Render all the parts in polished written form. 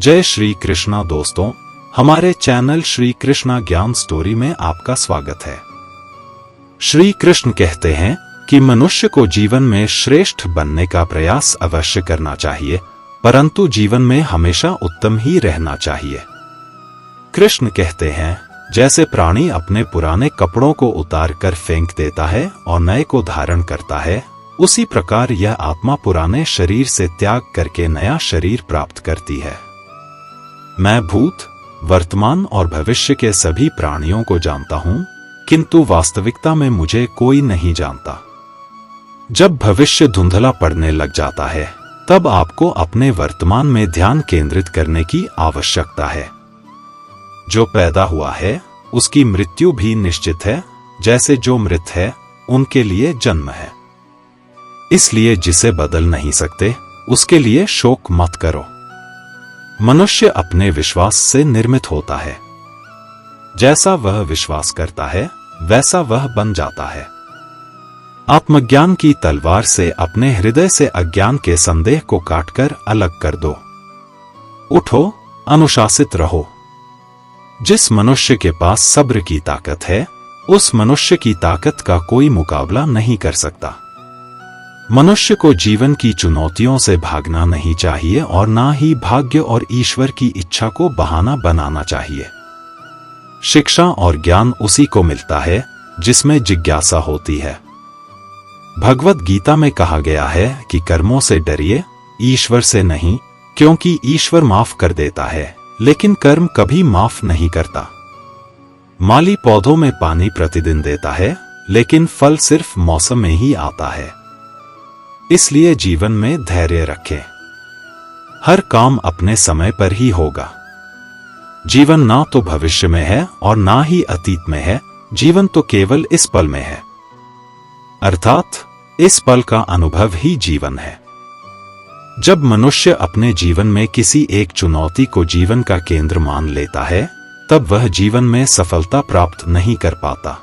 जय श्री कृष्णा दोस्तों, हमारे चैनल श्री कृष्णा ज्ञान स्टोरी में आपका स्वागत है। श्री कृष्ण कहते हैं कि मनुष्य को जीवन में श्रेष्ठ बनने का प्रयास अवश्य करना चाहिए, परंतु जीवन में हमेशा उत्तम ही रहना चाहिए। कृष्ण कहते हैं, जैसे प्राणी अपने पुराने कपड़ों को उतार कर फेंक देता है और नए को धारण करता है, उसी प्रकार यह आत्मा पुराने शरीर से त्याग करके नया शरीर प्राप्त करती है। मैं भूत, वर्तमान और भविष्य के सभी प्राणियों को जानता हूं, किंतु वास्तविकता में मुझे कोई नहीं जानता। जब भविष्य धुंधला पड़ने लग जाता है, तब आपको अपने वर्तमान में ध्यान केंद्रित करने की आवश्यकता है। जो पैदा हुआ है उसकी मृत्यु भी निश्चित है, जैसे जो मृत है उनके लिए जन्म है। इसलिए जिसे बदल नहीं सकते उसके लिए शोक मत करो। मनुष्य अपने विश्वास से निर्मित होता है। जैसा वह विश्वास करता है वैसा वह बन जाता है। आत्मज्ञान की तलवार से अपने हृदय से अज्ञान के संदेह को काटकर अलग कर दो। उठो, अनुशासित रहो। जिस मनुष्य के पास सब्र की ताकत है, उस मनुष्य की ताकत का कोई मुकाबला नहीं कर सकता। मनुष्य को जीवन की चुनौतियों से भागना नहीं चाहिए और ना ही भाग्य और ईश्वर की इच्छा को बहाना बनाना चाहिए। शिक्षा और ज्ञान उसी को मिलता है जिसमें जिज्ञासा होती है। भगवत गीता में कहा गया है कि कर्मों से डरिए, ईश्वर से नहीं, क्योंकि ईश्वर माफ कर देता है लेकिन कर्म कभी माफ नहीं करता। माली पौधों में पानी प्रतिदिन देता है, लेकिन फल सिर्फ मौसम में ही आता है। इसलिए जीवन में धैर्य रखें। हर काम अपने समय पर ही होगा। जीवन ना तो भविष्य में है और ना ही अतीत में है, जीवन तो केवल इस पल में है। अर्थात इस पल का अनुभव ही जीवन है। जब मनुष्य अपने जीवन में किसी एक चुनौती को जीवन का केंद्र मान लेता है, तब वह जीवन में सफलता प्राप्त नहीं कर पाता।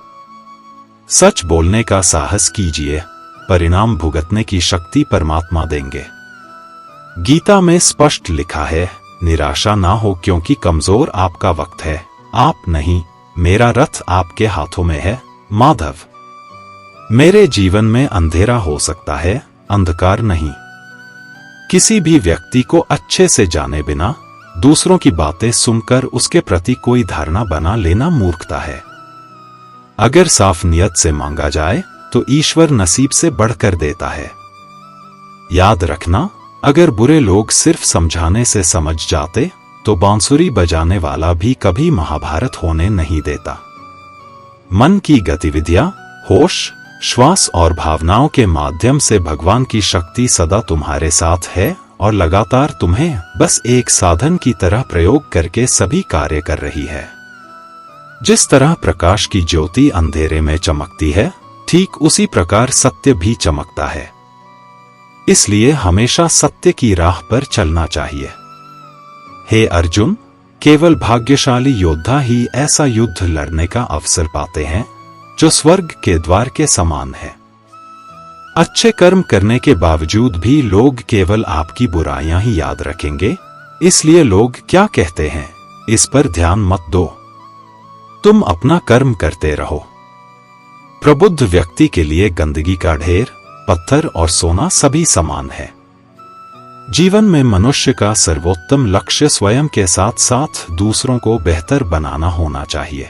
सच बोलने का साहस कीजिए, परिणाम भुगतने की शक्ति परमात्मा देंगे। गीता में स्पष्ट लिखा है, निराशा ना हो क्योंकि कमजोर आपका वक्त है, आप नहीं, मेरा रथ आपके हाथों में है। माधव। मेरे जीवन में अंधेरा हो सकता है, अंधकार नहीं। किसी भी व्यक्ति को अच्छे से जाने बिना दूसरों की बातें सुनकर उसके प्रति कोई धारणा बना लेना मूर्खता है। अगर साफ नियत से मांगा जाए तो ईश्वर नसीब से बढ़कर देता है। याद रखना, अगर बुरे लोग सिर्फ समझाने से समझ जाते तो बांसुरी बजाने वाला भी कभी महाभारत होने नहीं देता। मन की गतिविधियां, होश, श्वास और भावनाओं के माध्यम से भगवान की शक्ति सदा तुम्हारे साथ है और लगातार तुम्हें बस एक साधन की तरह प्रयोग करके सभी कार्य कर रही है। जिस तरह प्रकाश की ज्योति अंधेरे में चमकती है, ठीक उसी प्रकार सत्य भी चमकता है। इसलिए हमेशा सत्य की राह पर चलना चाहिए। हे अर्जुन, केवल भाग्यशाली योद्धा ही ऐसा युद्ध लड़ने का अवसर पाते हैं जो स्वर्ग के द्वार के समान है। अच्छे कर्म करने के बावजूद भी लोग केवल आपकी बुराइयां ही याद रखेंगे, इसलिए लोग क्या कहते हैं इस पर ध्यान मत दो। तुम अपना कर्म करते रहो। प्रबुद्ध व्यक्ति के लिए गंदगी का ढेर, पत्थर और सोना सभी समान है। जीवन में मनुष्य का सर्वोत्तम लक्ष्य स्वयं के साथ साथ दूसरों को बेहतर बनाना होना चाहिए।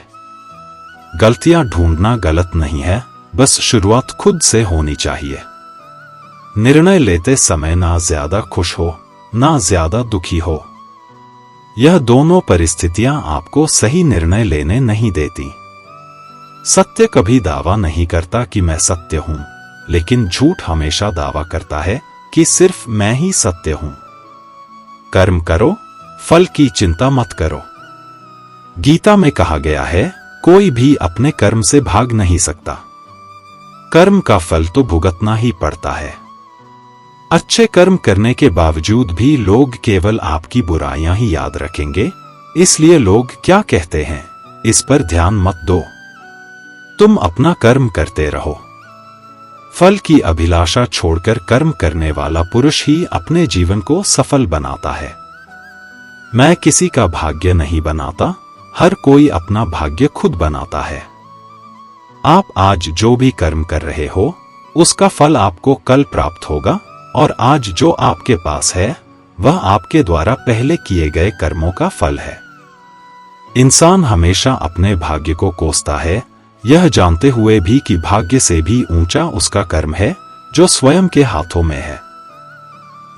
गलतियां ढूंढना गलत नहीं है, बस शुरुआत खुद से होनी चाहिए। निर्णय लेते समय ना ज्यादा खुश हो, ना ज्यादा दुखी हो। यह दोनों परिस्थितियां आपको सही निर्णय लेने नहीं देती। सत्य कभी दावा नहीं करता कि मैं सत्य हूं, लेकिन झूठ हमेशा दावा करता है कि सिर्फ मैं ही सत्य हूं। कर्म करो, फल की चिंता मत करो। गीता में कहा गया है, कोई भी अपने कर्म से भाग नहीं सकता। कर्म का फल तो भुगतना ही पड़ता है। अच्छे कर्म करने के बावजूद भी लोग केवल आपकी बुराइयां ही याद रखेंगे, इसलिए लोग क्या कहते हैं इस पर ध्यान मत दो। तुम अपना कर्म करते रहो। फल की अभिलाषा छोड़कर कर्म करने वाला पुरुष ही अपने जीवन को सफल बनाता है। मैं किसी का भाग्य नहीं बनाता, हर कोई अपना भाग्य खुद बनाता है। आप आज जो भी कर्म कर रहे हो उसका फल आपको कल प्राप्त होगा, और आज जो आपके पास है वह आपके द्वारा पहले किए गए कर्मों का फल है। इंसान हमेशा अपने भाग्य को कोसता है, यह जानते हुए भी कि भाग्य से भी ऊंचा उसका कर्म है जो स्वयं के हाथों में है।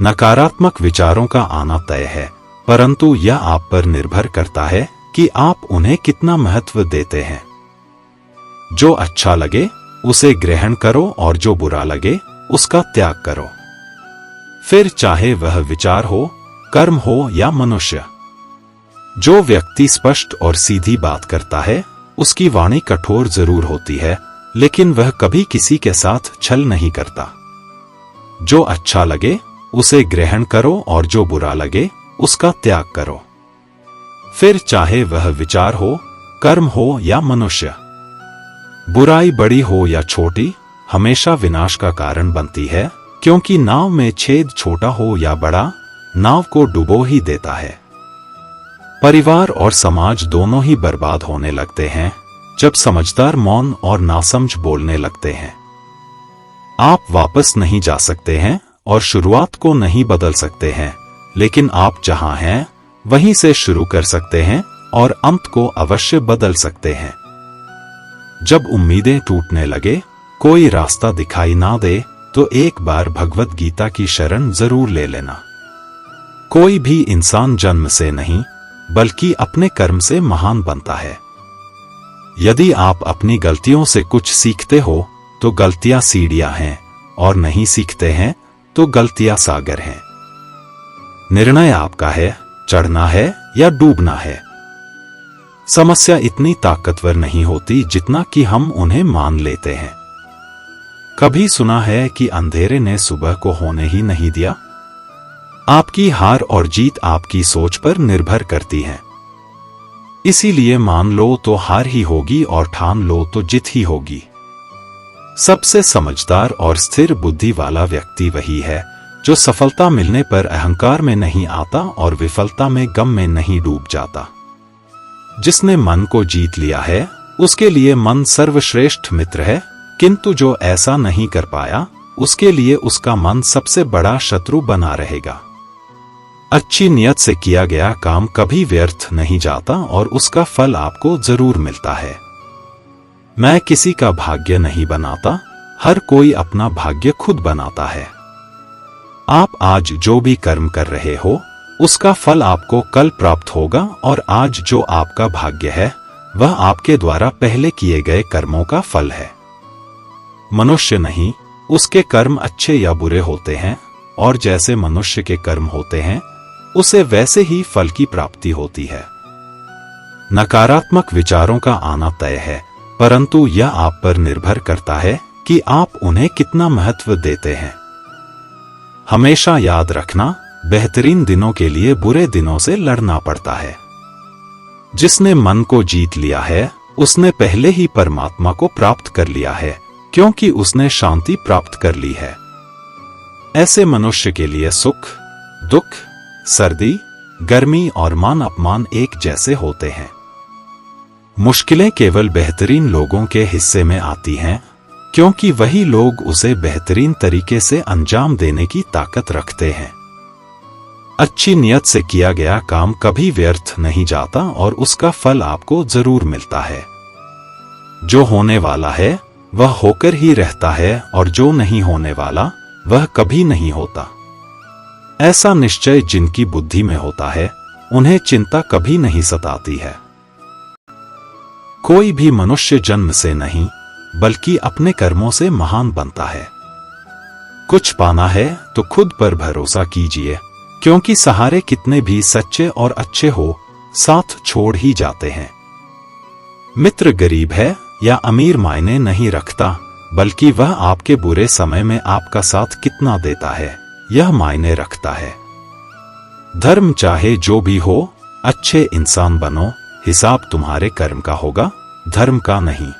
नकारात्मक विचारों का आना तय है, परंतु यह आप पर निर्भर करता है कि आप उन्हें कितना महत्व देते हैं। जो अच्छा लगे उसे ग्रहण करो और जो बुरा लगे उसका त्याग करो। फिर चाहे वह विचार हो, कर्म हो या मनुष्य। जो व्यक्ति स्पष्ट और सीधी बात करता है उसकी वाणी कठोर जरूर होती है, लेकिन वह कभी किसी के साथ छल नहीं करता। जो अच्छा लगे उसे ग्रहण करो और जो बुरा लगे उसका त्याग करो। फिर चाहे वह विचार हो, कर्म हो या मनुष्य। बुराई बड़ी हो या छोटी हमेशा विनाश का कारण बनती है, क्योंकि नाव में छेद छोटा हो या बड़ा नाव को डुबो ही देता है। परिवार और समाज दोनों ही बर्बाद होने लगते हैं जब समझदार मौन और नासमझ बोलने लगते हैं। आप वापस नहीं जा सकते हैं और शुरुआत को नहीं बदल सकते हैं, लेकिन आप जहां हैं वहीं से शुरू कर सकते हैं और अंत को अवश्य बदल सकते हैं। जब उम्मीदें टूटने लगे, कोई रास्ता दिखाई ना दे, तो एक बार भगवत गीता की शरण जरूर ले लेना। कोई भी इंसान जन्म से नहीं बल्कि अपने कर्म से महान बनता है। यदि आप अपनी गलतियों से कुछ सीखते हो तो गलतियां सीढ़ियां हैं, और नहीं सीखते हैं तो गलतियां सागर हैं। निर्णय आपका है, चढ़ना है या डूबना है। समस्या इतनी ताकतवर नहीं होती जितना कि हम उन्हें मान लेते हैं। कभी सुना है कि अंधेरे ने सुबह को होने ही नहीं दिया? आपकी हार और जीत आपकी सोच पर निर्भर करती है। इसीलिए मान लो तो हार ही होगी और ठान लो तो जीत ही होगी। सबसे समझदार और स्थिर बुद्धि वाला व्यक्ति वही है जो सफलता मिलने पर अहंकार में नहीं आता और विफलता में गम में नहीं डूब जाता। जिसने मन को जीत लिया है उसके लिए मन सर्वश्रेष्ठ मित्र है, किंतु जो ऐसा नहीं कर पाया उसके लिए उसका मन सबसे बड़ा शत्रु बना रहेगा। अच्छी नियत से किया गया काम कभी व्यर्थ नहीं जाता और उसका फल आपको जरूर मिलता है। मैं किसी का भाग्य नहीं बनाता, हर कोई अपना भाग्य खुद बनाता है। आप आज जो भी कर्म कर रहे हो उसका फल आपको कल प्राप्त होगा, और आज जो आपका भाग्य है वह आपके द्वारा पहले किए गए कर्मों का फल है। मनुष्य नहीं, उसके कर्म अच्छे या बुरे होते हैं, और जैसे मनुष्य के कर्म होते हैं उसे वैसे ही फल की प्राप्ति होती है। नकारात्मक विचारों का आना तय है, परंतु यह आप पर निर्भर करता है कि आप उन्हें कितना महत्व देते हैं। हमेशा याद रखना, बेहतरीन दिनों के लिए बुरे दिनों से लड़ना पड़ता है। जिसने मन को जीत लिया है उसने पहले ही परमात्मा को प्राप्त कर लिया है, क्योंकि उसने शांति प्राप्त कर ली है। ऐसे मनुष्य के लिए सुख, दुख, सर्दी, गर्मी और मान अपमान एक जैसे होते हैं। मुश्किलें केवल बेहतरीन लोगों के हिस्से में आती हैं, क्योंकि वही लोग उसे बेहतरीन तरीके से अंजाम देने की ताकत रखते हैं। अच्छी नियत से किया गया काम कभी व्यर्थ नहीं जाता और उसका फल आपको जरूर मिलता है। जो होने वाला है वह होकर ही रहता है, और जो नहीं होने वाला वह कभी नहीं होता। ऐसा निश्चय जिनकी बुद्धि में होता है उन्हें चिंता कभी नहीं सताती है। कोई भी मनुष्य जन्म से नहीं बल्कि अपने कर्मों से महान बनता है। कुछ पाना है तो खुद पर भरोसा कीजिए, क्योंकि सहारे कितने भी सच्चे और अच्छे हो, साथ छोड़ ही जाते हैं। मित्र गरीब है या अमीर मायने नहीं रखता, बल्कि वह आपके बुरे समय में आपका साथ कितना देता है यह मायने रखता है। धर्म चाहे जो भी हो, अच्छे इंसान बनो, हिसाब तुम्हारे कर्म का होगा, धर्म का नहीं।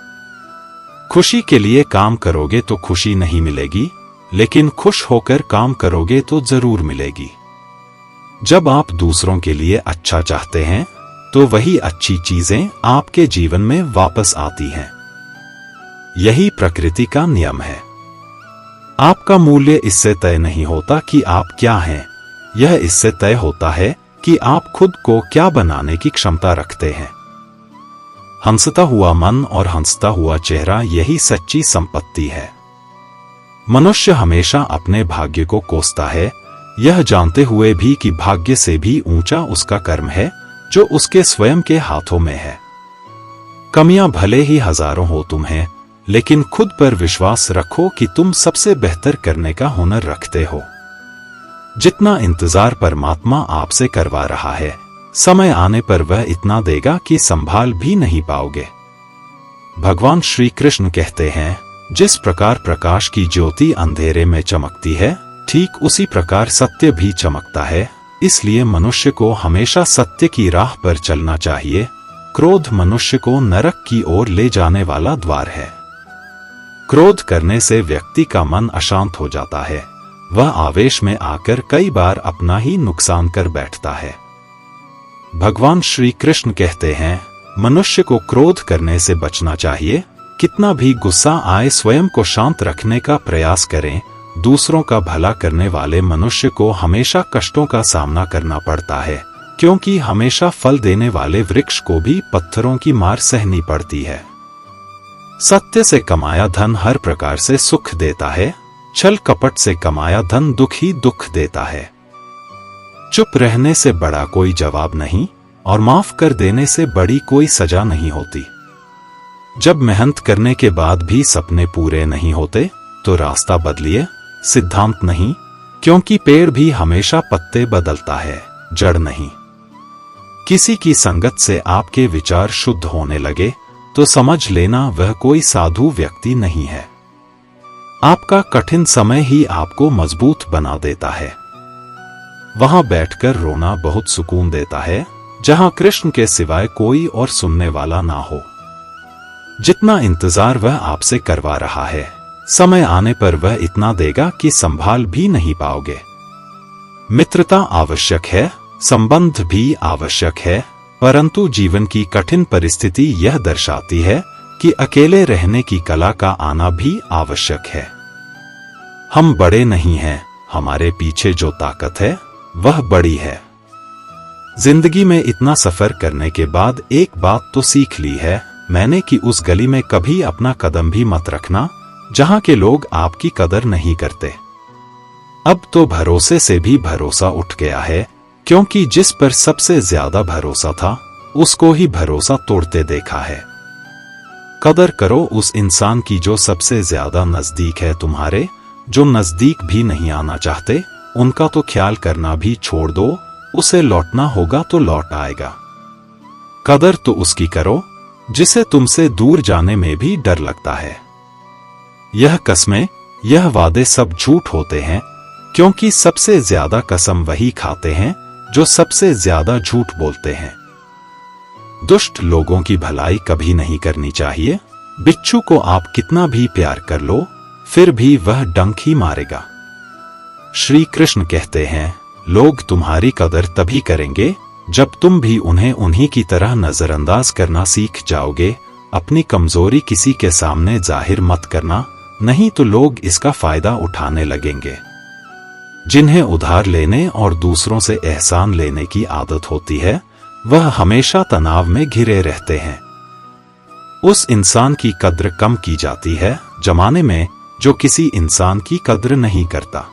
खुशी के लिए काम करोगे तो खुशी नहीं मिलेगी, लेकिन खुश होकर काम करोगे तो जरूर मिलेगी। जब आप दूसरों के लिए अच्छा चाहते हैं तो वही अच्छी चीजें आपके जीवन में वापस आती हैं। यही प्रकृति का नियम है। आपका मूल्य इससे तय नहीं होता कि आप क्या हैं, यह इससे तय होता है कि आप खुद को क्या बनाने की क्षमता रखते हैं। हंसता हुआ मन और हंसता हुआ चेहरा, यही सच्ची संपत्ति है। मनुष्य हमेशा अपने भाग्य को कोसता है, यह जानते हुए भी कि भाग्य से भी ऊंचा उसका कर्म है जो उसके स्वयं के हाथों में है। कमियां भले ही हजारों हो तुम्हें, लेकिन खुद पर विश्वास रखो कि तुम सबसे बेहतर करने का हुनर रखते हो। जितना इंतजार परमात्मा आपसे करवा रहा है, समय आने पर वह इतना देगा कि संभाल भी नहीं पाओगे। भगवान श्री कृष्ण कहते हैं, जिस प्रकार प्रकाश की ज्योति अंधेरे में चमकती है, ठीक उसी प्रकार सत्य भी चमकता है। इसलिए मनुष्य को हमेशा सत्य की राह पर चलना चाहिए। क्रोध मनुष्य को नरक की ओर ले जाने वाला द्वार है। क्रोध करने से व्यक्ति का मन अशांत हो जाता है, वह आवेश में आकर कई बार अपना ही नुकसान कर बैठता है। भगवान श्री कृष्ण कहते हैं, मनुष्य को क्रोध करने से बचना चाहिए। कितना भी गुस्सा आए, स्वयं को शांत रखने का प्रयास करें। दूसरों का भला करने वाले मनुष्य को हमेशा कष्टों का सामना करना पड़ता है, क्योंकि हमेशा फल देने वाले वृक्ष को भी पत्थरों की मार सहनी पड़ती है। सत्य से कमाया धन हर प्रकार से सुख देता है, छल कपट से कमाया धन दुख ही दुख देता है। चुप रहने से बड़ा कोई जवाब नहीं, और माफ कर देने से बड़ी कोई सजा नहीं होती। जब मेहनत करने के बाद भी सपने पूरे नहीं होते तो रास्ता बदलिए, सिद्धांत नहीं, क्योंकि पेड़ भी हमेशा पत्ते बदलता है, जड़ नहीं। किसी की संगत से आपके विचार शुद्ध होने लगे तो समझ लेना वह कोई साधु व्यक्ति नहीं है। आपका कठिन समय ही आपको मजबूत बना देता है। वहां बैठकर रोना बहुत सुकून देता है, जहां कृष्ण के सिवाय कोई और सुनने वाला ना हो। जितना इंतजार वह आपसे करवा रहा है, समय आने पर वह इतना देगा कि संभाल भी नहीं पाओगे। मित्रता आवश्यक है, संबंध भी आवश्यक है, परंतु जीवन की कठिन परिस्थिति यह दर्शाती है कि अकेले रहने की कला का आना भी आवश्यक है। हम बड़े नहीं हैं, हमारे पीछे जो ताकत है वह बड़ी है। जिंदगी में इतना सफर करने के बाद एक बात तो सीख ली है मैंने कि उस गली में कभी अपना कदम भी मत रखना जहां के लोग आपकी कदर नहीं करते। अब तो भरोसे से भी भरोसा उठ गया है, क्योंकि जिस पर सबसे ज्यादा भरोसा था उसको ही भरोसा तोड़ते देखा है। कदर करो उस इंसान की जो सबसे ज्यादा नजदीक है तुम्हारे। जो नजदीक भी नहीं आना चाहते उनका तो ख्याल करना भी छोड़ दो, उसे लौटना होगा तो लौट आएगा। कदर तो उसकी करो जिसे तुमसे दूर जाने में भी डर लगता है। यह कस्में, यह वादे सब झूठ होते हैं, क्योंकि सबसे ज्यादा कसम वही खाते हैं जो सबसे ज्यादा झूठ बोलते हैं। दुष्ट लोगों की भलाई कभी नहीं करनी चाहिए। बिच्छू को आप कितना भी प्यार कर लो, फिर भी वह डंक ही मारेगा। श्री कृष्ण कहते हैं, लोग तुम्हारी कदर तभी करेंगे जब तुम भी उन्हें उन्हीं की तरह नजरअंदाज करना सीख जाओगे। अपनी कमजोरी किसी के सामने जाहिर मत करना, नहीं तो लोग इसका फायदा उठाने लगेंगे। जिन्हें उधार लेने और दूसरों से एहसान लेने की आदत होती है, वह हमेशा तनाव में घिरे रहते हैं। उस इंसान की कद्र कम की जाती है जमाने में जो किसी इंसान की कद्र नहीं करता।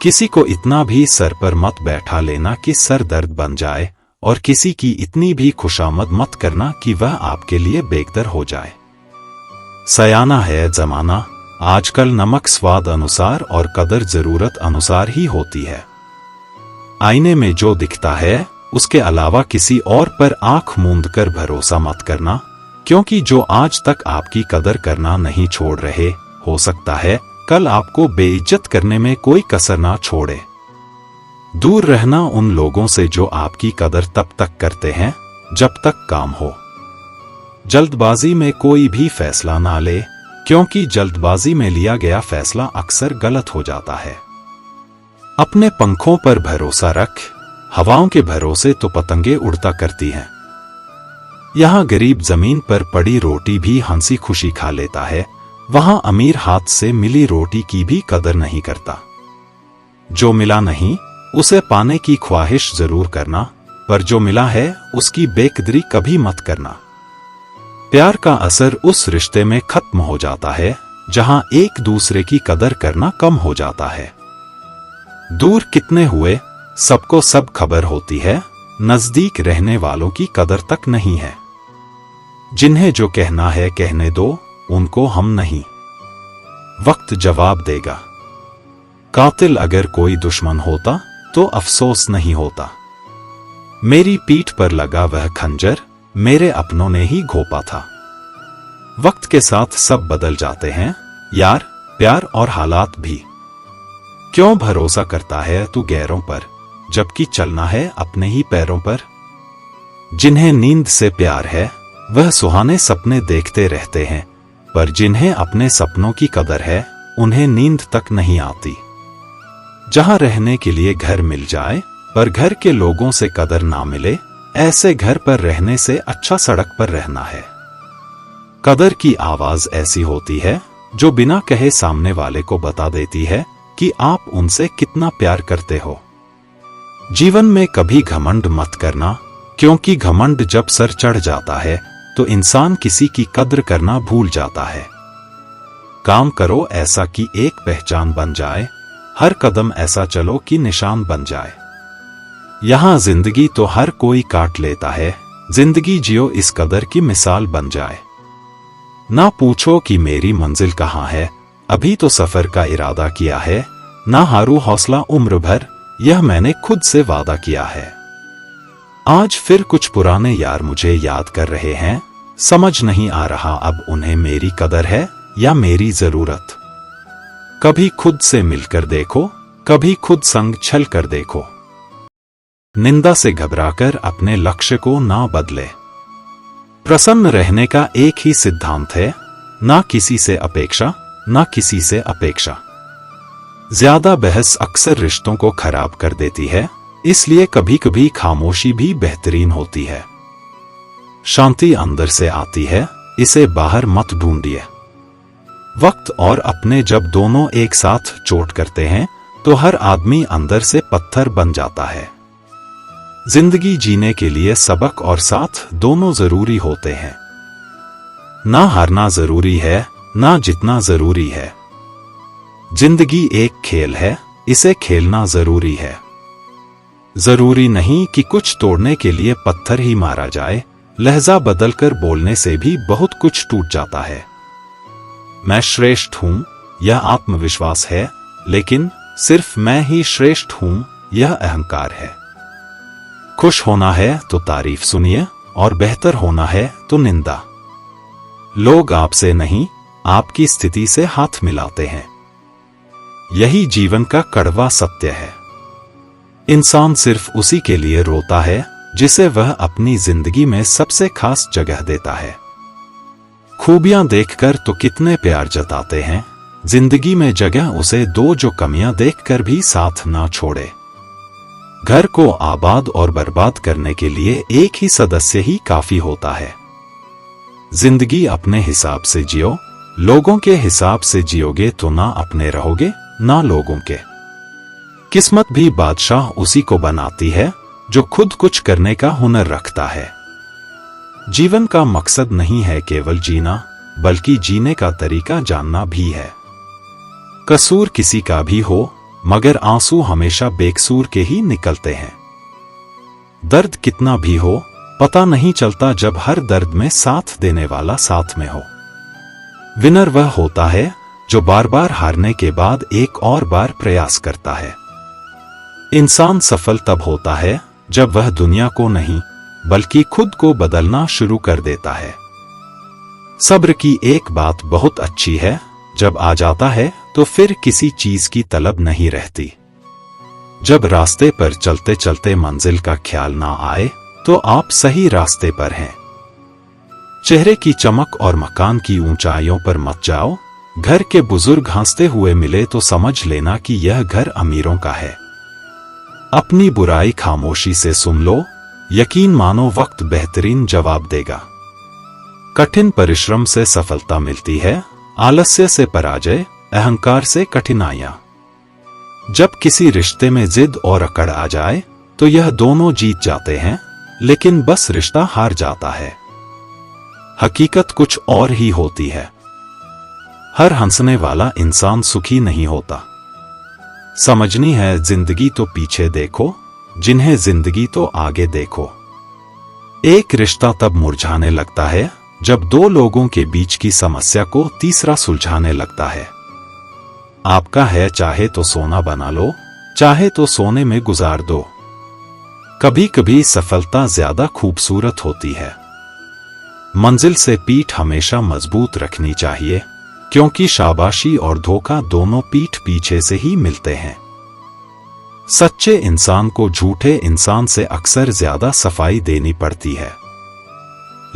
किसी को इतना भी सर पर मत बैठा लेना कि सर दर्द बन जाए, और किसी की इतनी भी खुशामद मत करना कि वह आपके लिए बेकदर हो जाए। सयाना है जमाना, आजकल नमक स्वाद अनुसार और कदर जरूरत अनुसार ही होती है। आईने में जो दिखता है उसके अलावा किसी और पर आंख मूंद कर भरोसा मत करना, क्योंकि जो आज तक आपकी कदर करना नहीं छोड़ रहे, हो सकता है कल आपको बेइज्जत करने में कोई कसर ना छोड़े। दूर रहना उन लोगों से जो आपकी कदर तब तक करते हैं जब तक काम हो। जल्दबाजी में कोई भी फैसला ना ले, क्योंकि जल्दबाजी में लिया गया फैसला अक्सर गलत हो जाता है। अपने पंखों पर भरोसा रख, हवाओं के भरोसे तो पतंगे उड़ता करती हैं। यहाँ गरीब जमीन पर पड़ी रोटी भी हंसी खुशी खा लेता है, वहां अमीर हाथ से मिली रोटी की भी कदर नहीं करता। जो मिला नहीं उसे पाने की ख्वाहिश जरूर करना, पर जो मिला है उसकी बेकदरी कभी मत करना। प्यार का असर उस रिश्ते में खत्म हो जाता है जहां एक दूसरे की कदर करना कम हो जाता है। दूर कितने हुए सबको सब खबर होती है, नजदीक रहने वालों की कदर तक नहीं है। जिन्हें जो कहना है कहने दो, उनको हम नहीं। वक्त जवाब देगा। कातिल अगर कोई दुश्मन होता तो अफसोस नहीं होता। मेरी पीठ पर लगा वह खंजर मेरे अपनों ने ही घोंपा था। वक्त के साथ सब बदल जाते हैं, यार, प्यार और हालात भी। क्यों भरोसा करता है तू गैरों पर, जबकि चलना है अपने ही पैरों पर। जिन्हें नींद से प्यार है वह सुहाने सपने देखते रहते हैं, पर जिन्हें अपने सपनों की कदर है उन्हें नींद तक नहीं आती। जहां रहने के लिए घर मिल जाए पर घर के लोगों से कदर ना मिले, ऐसे घर पर रहने से अच्छा सड़क पर रहना है। कदर की आवाज ऐसी होती है जो बिना कहे सामने वाले को बता देती है कि आप उनसे कितना प्यार करते हो। जीवन में कभी घमंड मत करना, क्योंकि घमंड जब सर चढ़ जाता है तो इंसान किसी की कद्र करना भूल जाता है। काम करो ऐसा कि एक पहचान बन जाए, हर कदम ऐसा चलो कि निशान बन जाए। यहां जिंदगी तो हर कोई काट लेता है, जिंदगी जियो इस कदर की मिसाल बन जाए। ना पूछो कि मेरी मंजिल कहां है, अभी तो सफर का इरादा किया है। ना हारू हौसला उम्र भर, यह मैंने खुद से वादा किया है। आज फिर कुछ पुराने यार मुझे याद कर रहे हैं, समझ नहीं आ रहा अब उन्हें मेरी कदर है या मेरी जरूरत। कभी खुद से मिलकर देखो, कभी खुद संग छल कर देखो। निंदा से घबराकर अपने लक्ष्य को ना बदले। प्रसन्न रहने का एक ही सिद्धांत है, ना किसी से अपेक्षा, ना किसी से अपेक्षा। ज्यादा बहस अक्सर रिश्तों को खराब कर देती है, इसलिए कभी कभी खामोशी भी बेहतरीन होती है। शांति अंदर से आती है, इसे बाहर मत ढूंढिए। वक्त और अपने जब दोनों एक साथ चोट करते हैं तो हर आदमी अंदर से पत्थर बन जाता है। जिंदगी जीने के लिए सबक और साथ दोनों जरूरी होते हैं। ना हारना जरूरी है, ना जितना जरूरी है। जिंदगी एक खेल है, इसे खेलना जरूरी है। जरूरी नहीं कि कुछ तोड़ने के लिए पत्थर ही मारा जाए, लहजा बदलकर बोलने से भी बहुत कुछ टूट जाता है। मैं श्रेष्ठ हूं, यह आत्मविश्वास है, लेकिन सिर्फ मैं ही श्रेष्ठ हूं, यह अहंकार है। खुश होना है तो तारीफ सुनिए, और बेहतर होना है तो निंदा। लोग आपसे नहीं, आपकी स्थिति से हाथ मिलाते हैं। यही जीवन का कड़वा सत्य है। इंसान सिर्फ उसी के लिए रोता है जिसे वह अपनी जिंदगी में सबसे खास जगह देता है। खूबियां देखकर तो कितने प्यार जताते हैं, जिंदगी में जगह उसे दो जो कमियां देखकर भी साथ ना छोड़े। घर को आबाद और बर्बाद करने के लिए एक ही सदस्य ही काफी होता है। जिंदगी अपने हिसाब से जियो, लोगों के हिसाब से जियोगे तो ना अपने रहोगे ना लोगों के। किस्मत भी बादशाह उसी को बनाती है जो खुद कुछ करने का हुनर रखता है। जीवन का मकसद नहीं है केवल जीना, बल्कि जीने का तरीका जानना भी है। कसूर किसी का भी हो, मगर आंसू हमेशा बेकसूर के ही निकलते हैं। दर्द कितना भी हो, पता नहीं चलता जब हर दर्द में साथ देने वाला साथ में हो। विनर वह होता है जो बार बार हारने के बाद एक और बार प्रयास करता है। इंसान सफल तब होता है जब वह दुनिया को नहीं, बल्कि खुद को बदलना शुरू कर देता है। सब्र की एक बात बहुत अच्छी है, जब आ जाता है तो फिर किसी चीज की तलब नहीं रहती। जब रास्ते पर चलते चलते मंजिल का ख्याल ना आए तो आप सही रास्ते पर हैं। चेहरे की चमक और मकान की ऊंचाइयों पर मत जाओ। घर के बुजुर्ग हंसते हुए मिले तो समझ लेना कि यह घर अमीरों का है। अपनी बुराई खामोशी से सुन लो, यकीन मानो वक्त बेहतरीन जवाब देगा। कठिन परिश्रम से सफलता मिलती है, आलस्य से पराजय, अहंकार से कठिनाइयां। जब किसी रिश्ते में जिद और अकड़ आ जाए तो यह दोनों जीत जाते हैं, लेकिन बस रिश्ता हार जाता है। हकीकत कुछ और ही होती है। हर हंसने वाला इंसान सुखी नहीं होता। समझनी है जिंदगी तो पीछे देखो, जिन्हें जिंदगी तो आगे देखो। एक रिश्ता तब मुरझाने लगता है जब दो लोगों के बीच की समस्या को तीसरा सुलझाने लगता है। आपका है चाहे तो सोना बना लो, चाहे तो सोने में गुजार दो। कभी कभी सफलता ज्यादा खूबसूरत होती है। मंजिल से पीठ हमेशा मजबूत रखनी चाहिए, क्योंकि शाबाशी और धोखा दोनों पीठ पीछे से ही मिलते हैं। सच्चे इंसान को झूठे इंसान से अक्सर ज्यादा सफाई देनी पड़ती है।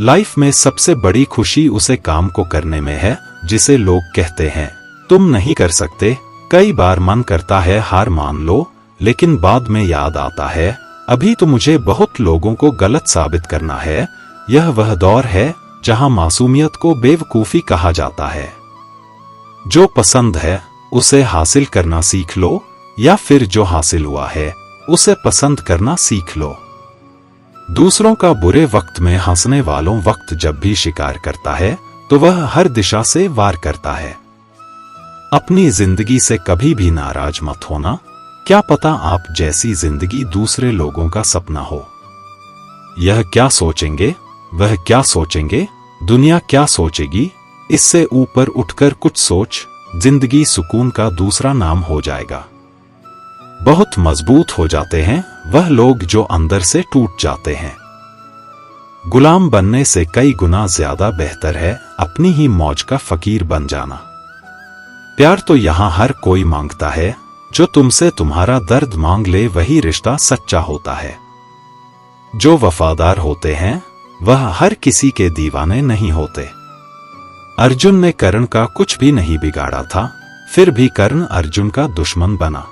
लाइफ में सबसे बड़ी खुशी उसे काम को करने में है जिसे लोग कहते हैं तुम नहीं कर सकते। कई बार मन करता है हार मान लो, लेकिन बाद में याद आता है अभी तो मुझे बहुत लोगों को गलत साबित करना है। यह वह दौर है जहां मासूमियत को बेवकूफी कहा जाता है। जो पसंद है उसे हासिल करना सीख लो, या फिर जो हासिल हुआ है उसे पसंद करना सीख लो। दूसरों का बुरे वक्त में हंसने वालों वक्त जब भी शिकार करता है तो वह हर दिशा से वार करता है। अपनी जिंदगी से कभी भी नाराज मत होना, क्या पता आप जैसी जिंदगी दूसरे लोगों का सपना हो। यह क्या सोचेंगे, वह क्या सोचेंगे, दुनिया क्या सोचेगी, इससे ऊपर उठकर कुछ सोच, जिंदगी सुकून का दूसरा नाम हो जाएगा। बहुत मजबूत हो जाते हैं वह लोग जो अंदर से टूट जाते हैं। गुलाम बनने से कई गुना ज्यादा बेहतर है अपनी ही मौज का फकीर बन जाना। प्यार तो यहां हर कोई मांगता है, जो तुमसे तुम्हारा दर्द मांग ले वही रिश्ता सच्चा होता है। जो वफादार होते हैं वह हर किसी के दीवाने नहीं होते। अर्जुन ने कर्ण का कुछ भी नहीं बिगाड़ा था, फिर भी कर्ण अर्जुन का दुश्मन बना।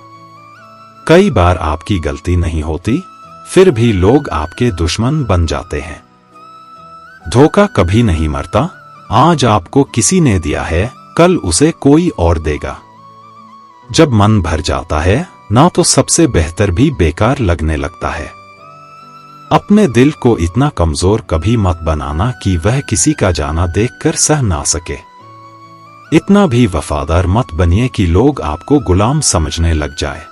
कई बार आपकी गलती नहीं होती, फिर भी लोग आपके दुश्मन बन जाते हैं। धोखा कभी नहीं मरता, आज आपको किसी ने दिया है कल उसे कोई और देगा। जब मन भर जाता है ना तो सबसे बेहतर भी बेकार लगने लगता है। अपने दिल को इतना कमजोर कभी मत बनाना कि वह किसी का जाना देखकर सह ना सके। इतना भी वफादार मत बनिए कि लोग आपको गुलाम समझने लग जाए।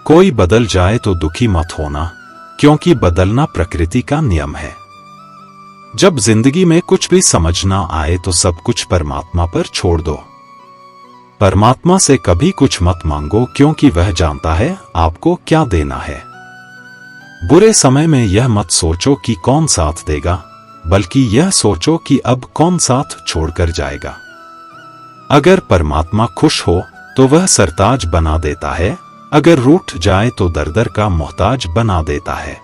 कोई बदल जाए तो दुखी मत होना, क्योंकि बदलना प्रकृति का नियम है। जब जिंदगी में कुछ भी समझ ना आए तो सब कुछ परमात्मा पर छोड़ दो। परमात्मा से कभी कुछ मत मांगो, क्योंकि वह जानता है आपको क्या देना है। बुरे समय में यह मत सोचो कि कौन साथ देगा, बल्कि यह सोचो कि अब कौन साथ छोड़कर जाएगा। अगर परमात्मा खुश हो तो वह सरताज बना देता है, अगर रूठ जाए तो दर-दर का मोहताज बना देता है।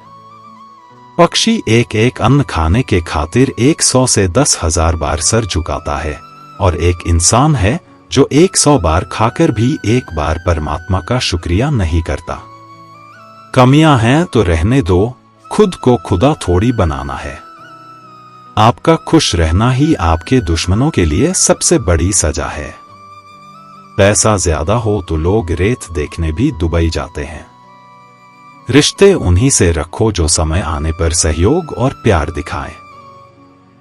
पक्षी एक एक अन्न खाने के खातिर 100 से 10,000 बार सर झुकाता है, और एक इंसान है जो 100 बार खाकर भी एक बार परमात्मा का शुक्रिया नहीं करता। कमियां हैं तो रहने दो, खुद को खुदा थोड़ी बनाना है। आपका खुश रहना ही आपके दुश्मनों के लिए सबसे बड़ी सजा है। पैसा ज्यादा हो तो लोग रेत देखने भी दुबई जाते हैं। रिश्ते उन्हीं से रखो जो समय आने पर सहयोग और प्यार दिखाएं।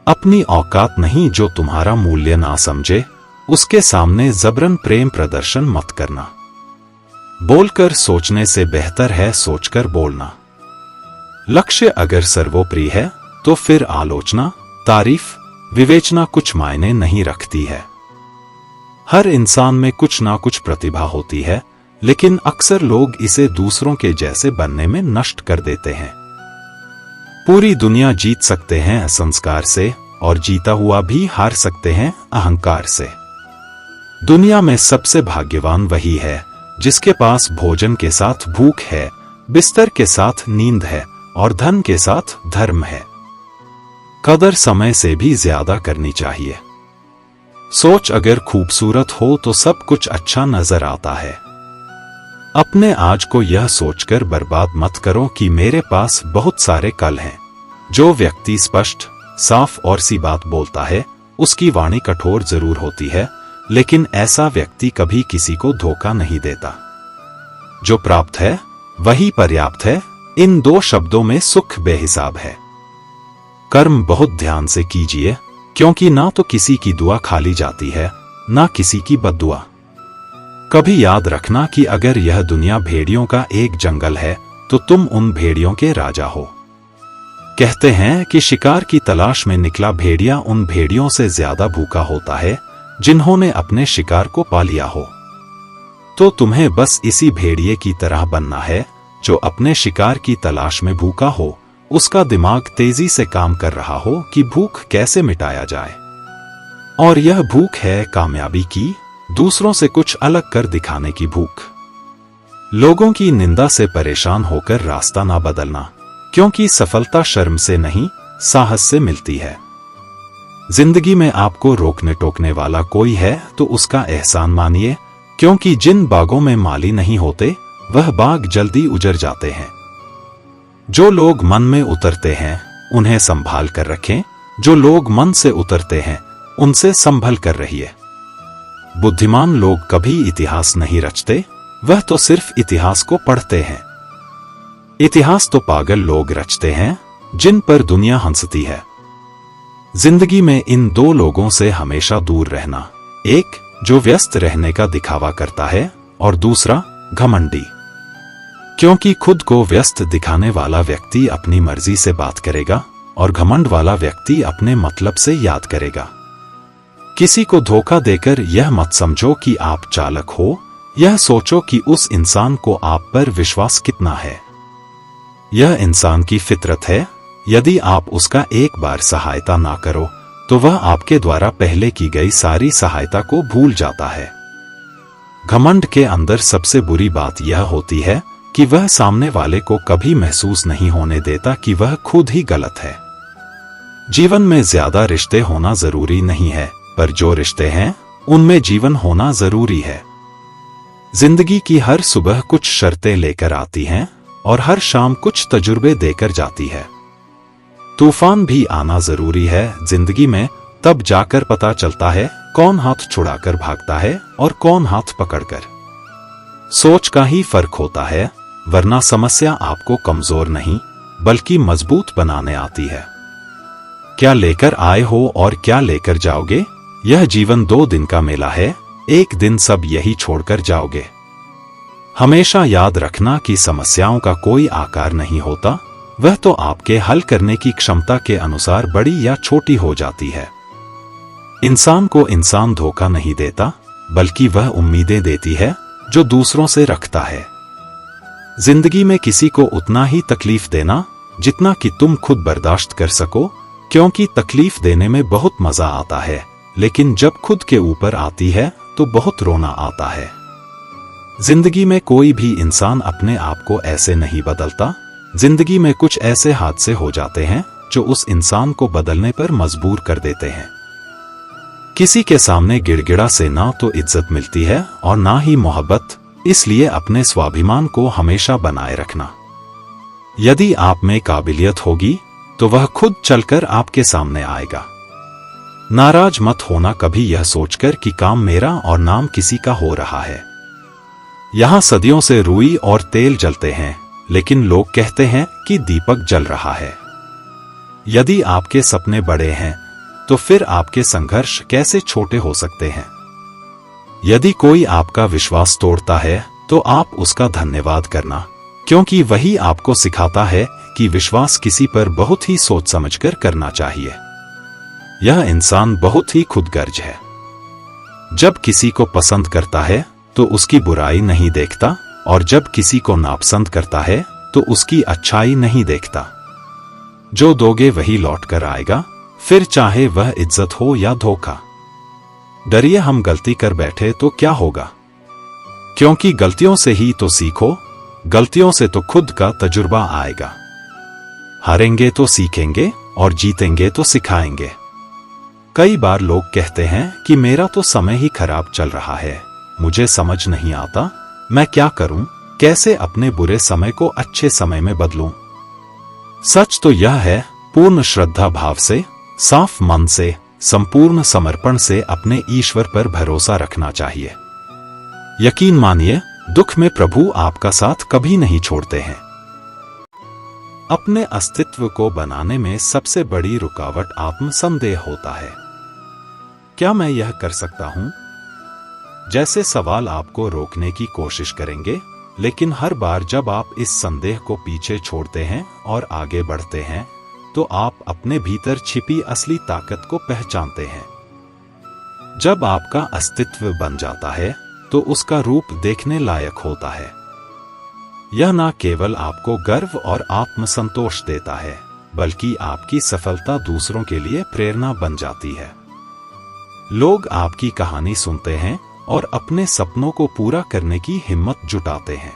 अपनी औकात नहीं जो तुम्हारा मूल्य ना समझे, उसके सामने जबरन प्रेम प्रदर्शन मत करना। बोलकर सोचने से बेहतर है सोचकर बोलना। लक्ष्य अगर सर्वोपरि है तो फिर आलोचना, तारीफ, विवेचना कुछ मायने नहीं रखती है। हर इंसान में कुछ ना कुछ प्रतिभा होती है, लेकिन अक्सर लोग इसे दूसरों के जैसे बनने में नष्ट कर देते हैं। पूरी दुनिया जीत सकते हैं संस्कार से, और जीता हुआ भी हार सकते हैं अहंकार से। दुनिया में सबसे भाग्यवान वही है जिसके पास भोजन के साथ भूख है, बिस्तर के साथ नींद है और धन के साथ धर्म है। कदर समय से भी ज्यादा करनी चाहिए। सोच अगर खूबसूरत हो तो सब कुछ अच्छा नजर आता है। अपने आज को यह सोचकर बर्बाद मत करो कि मेरे पास बहुत सारे कल हैं। जो व्यक्ति स्पष्ट, साफ और सी बात बोलता है, उसकी वाणी कठोर जरूर होती है, लेकिन ऐसा व्यक्ति कभी किसी को धोखा नहीं देता। जो प्राप्त है वही पर्याप्त है। इन दो शब्दों में सुख बेहिसाब है। कर्म बहुत ध्यान से कीजिए, क्योंकि ना तो किसी की दुआ खाली जाती है, ना किसी की बद्दुआ। कभी याद रखना कि अगर यह दुनिया भेड़ियों का एक जंगल है, तो तुम उन भेड़ियों के राजा हो। कहते हैं कि शिकार की तलाश में निकला भेड़िया उन भेड़ियों से ज्यादा भूखा होता है जिन्होंने अपने शिकार को पा लिया हो। तो तुम्हें बस इसी भेड़िए की तरह बनना है जो अपने शिकार की तलाश में भूखा हो, उसका दिमाग तेजी से काम कर रहा हो कि भूख कैसे मिटाया जाए। और यह भूख है कामयाबी की, दूसरों से कुछ अलग कर दिखाने की भूख। लोगों की निंदा से परेशान होकर रास्ता ना बदलना, क्योंकि सफलता शर्म से नहीं, साहस से मिलती है। जिंदगी में आपको रोकने टोकने वाला कोई है तो उसका एहसान मानिए, क्योंकि जिन बागों में माली नहीं होते वह बाग जल्दी उजड़ जाते हैं। जो लोग मन में उतरते हैं उन्हें संभाल कर रखें, जो लोग मन से उतरते हैं उनसे संभल कर रहिए। बुद्धिमान लोग कभी इतिहास नहीं रचते, वह तो सिर्फ इतिहास को पढ़ते हैं। इतिहास तो पागल लोग रचते हैं जिन पर दुनिया हंसती है। जिंदगी में इन दो लोगों से हमेशा दूर रहना, एक जो व्यस्त रहने का दिखावा करता है और दूसरा घमंडी। क्योंकि खुद को व्यस्त दिखाने वाला व्यक्ति अपनी मर्जी से बात करेगा और घमंड वाला व्यक्ति अपने मतलब से याद करेगा। किसी को धोखा देकर यह मत समझो कि आप चालाक हो, यह सोचो कि उस इंसान को आप पर विश्वास कितना है। यह इंसान की फितरत है, यदि आप उसका एक बार सहायता ना करो तो वह आपके द्वारा पहले की गई सारी सहायता को भूल जाता है। घमंड के अंदर सबसे बुरी बात यह होती है कि वह सामने वाले को कभी महसूस नहीं होने देता कि वह खुद ही गलत है। जीवन में ज्यादा रिश्ते होना जरूरी नहीं है, पर जो रिश्ते हैं उनमें जीवन होना जरूरी है। जिंदगी की हर सुबह कुछ शर्तें लेकर आती हैं और हर शाम कुछ तजुर्बे देकर जाती है। तूफान भी आना जरूरी है जिंदगी में, तब जाकर पता चलता है कौन हाथ छुड़ाकर भागता है और कौन हाथ पकड़कर। सोच का ही फर्क होता है, वरना समस्या आपको कमजोर नहीं बल्कि मजबूत बनाने आती है। क्या लेकर आए हो और क्या लेकर जाओगे, यह जीवन 2 दिन का मेला है, एक दिन सब यही छोड़कर जाओगे। हमेशा याद रखना कि समस्याओं का कोई आकार नहीं होता, वह तो आपके हल करने की क्षमता के अनुसार बड़ी या छोटी हो जाती है। इंसान को इंसान धोखा नहीं देता, बल्कि वह उम्मीदें देती है जो दूसरों से रखता है। जिंदगी में किसी को उतना ही तकलीफ देना जितना कि तुम खुद बर्दाश्त कर सको, क्योंकि तकलीफ देने में बहुत मजा आता है, लेकिन जब खुद के ऊपर आती है तो बहुत रोना आता है। जिंदगी में कोई भी इंसान अपने आप को ऐसे नहीं बदलता। जिंदगी में कुछ ऐसे हादसे हो जाते हैं जो उस इंसान को बदलने पर मजबूर कर देते हैं। किसी के सामने गिड़गिड़ा से ना तो इज्जत मिलती है और ना ही मोहब्बत, इसलिए अपने स्वाभिमान को हमेशा बनाए रखना। यदि आप में काबिलियत होगी तो वह खुद चलकर आपके सामने आएगा। नाराज मत होना कभी यह सोचकर कि काम मेरा और नाम किसी का हो रहा है। यहां सदियों से रुई और तेल जलते हैं, लेकिन लोग कहते हैं कि दीपक जल रहा है। यदि आपके सपने बड़े हैं तो फिर आपके संघर्ष कैसे छोटे हो सकते हैं। यदि कोई आपका विश्वास तोड़ता है तो आप उसका धन्यवाद करना, क्योंकि वही आपको सिखाता है कि विश्वास किसी पर बहुत ही सोच समझकर करना चाहिए। यह इंसान बहुत ही खुदगर्ज है। जब किसी को पसंद करता है तो उसकी बुराई नहीं देखता, और जब किसी को नापसंद करता है तो उसकी अच्छाई नहीं देखता। जो दोगे वही लौट कर आएगा, फिर चाहे वह इज्जत हो या धोखा। डरिए हम गलती कर बैठे तो क्या होगा, क्योंकि गलतियों से ही तो सीखो, गलतियों से तो खुद का तजुर्बा आएगा। हारेंगे तो सीखेंगे और जीतेंगे तो सिखाएंगे। कई बार लोग कहते हैं कि मेरा तो समय ही खराब चल रहा है, मुझे समझ नहीं आता, मैं क्या करूं, कैसे अपने बुरे समय को अच्छे समय में बदलूं? सच तो यह है, पूर्ण श्रद्धा भाव से, साफ मन से, संपूर्ण समर्पण से अपने ईश्वर पर भरोसा रखना चाहिए। यकीन मानिए, दुख में प्रभु आपका साथ कभी नहीं छोड़ते हैं। अपने अस्तित्व को बनाने में सबसे बड़ी रुकावट आत्मसंदेह होता है। क्या मैं यह कर सकता हूं? जैसे सवाल आपको रोकने की कोशिश करेंगे, लेकिन हर बार जब आप इस संदेह को पीछे छोड़ते हैं और आगे बढ़ते हैं, तो आप अपने भीतर छिपी असली ताकत को पहचानते हैं। जब आपका अस्तित्व बन जाता है, तो उसका रूप देखने लायक होता है। यह न केवल आपको गर्व और आत्मसंतोष देता है, बल्कि आपकी सफलता दूसरों के लिए प्रेरणा बन जाती है। लोग आपकी कहानी सुनते हैं और अपने सपनों को पूरा करने की हिम्मत जुटाते हैं।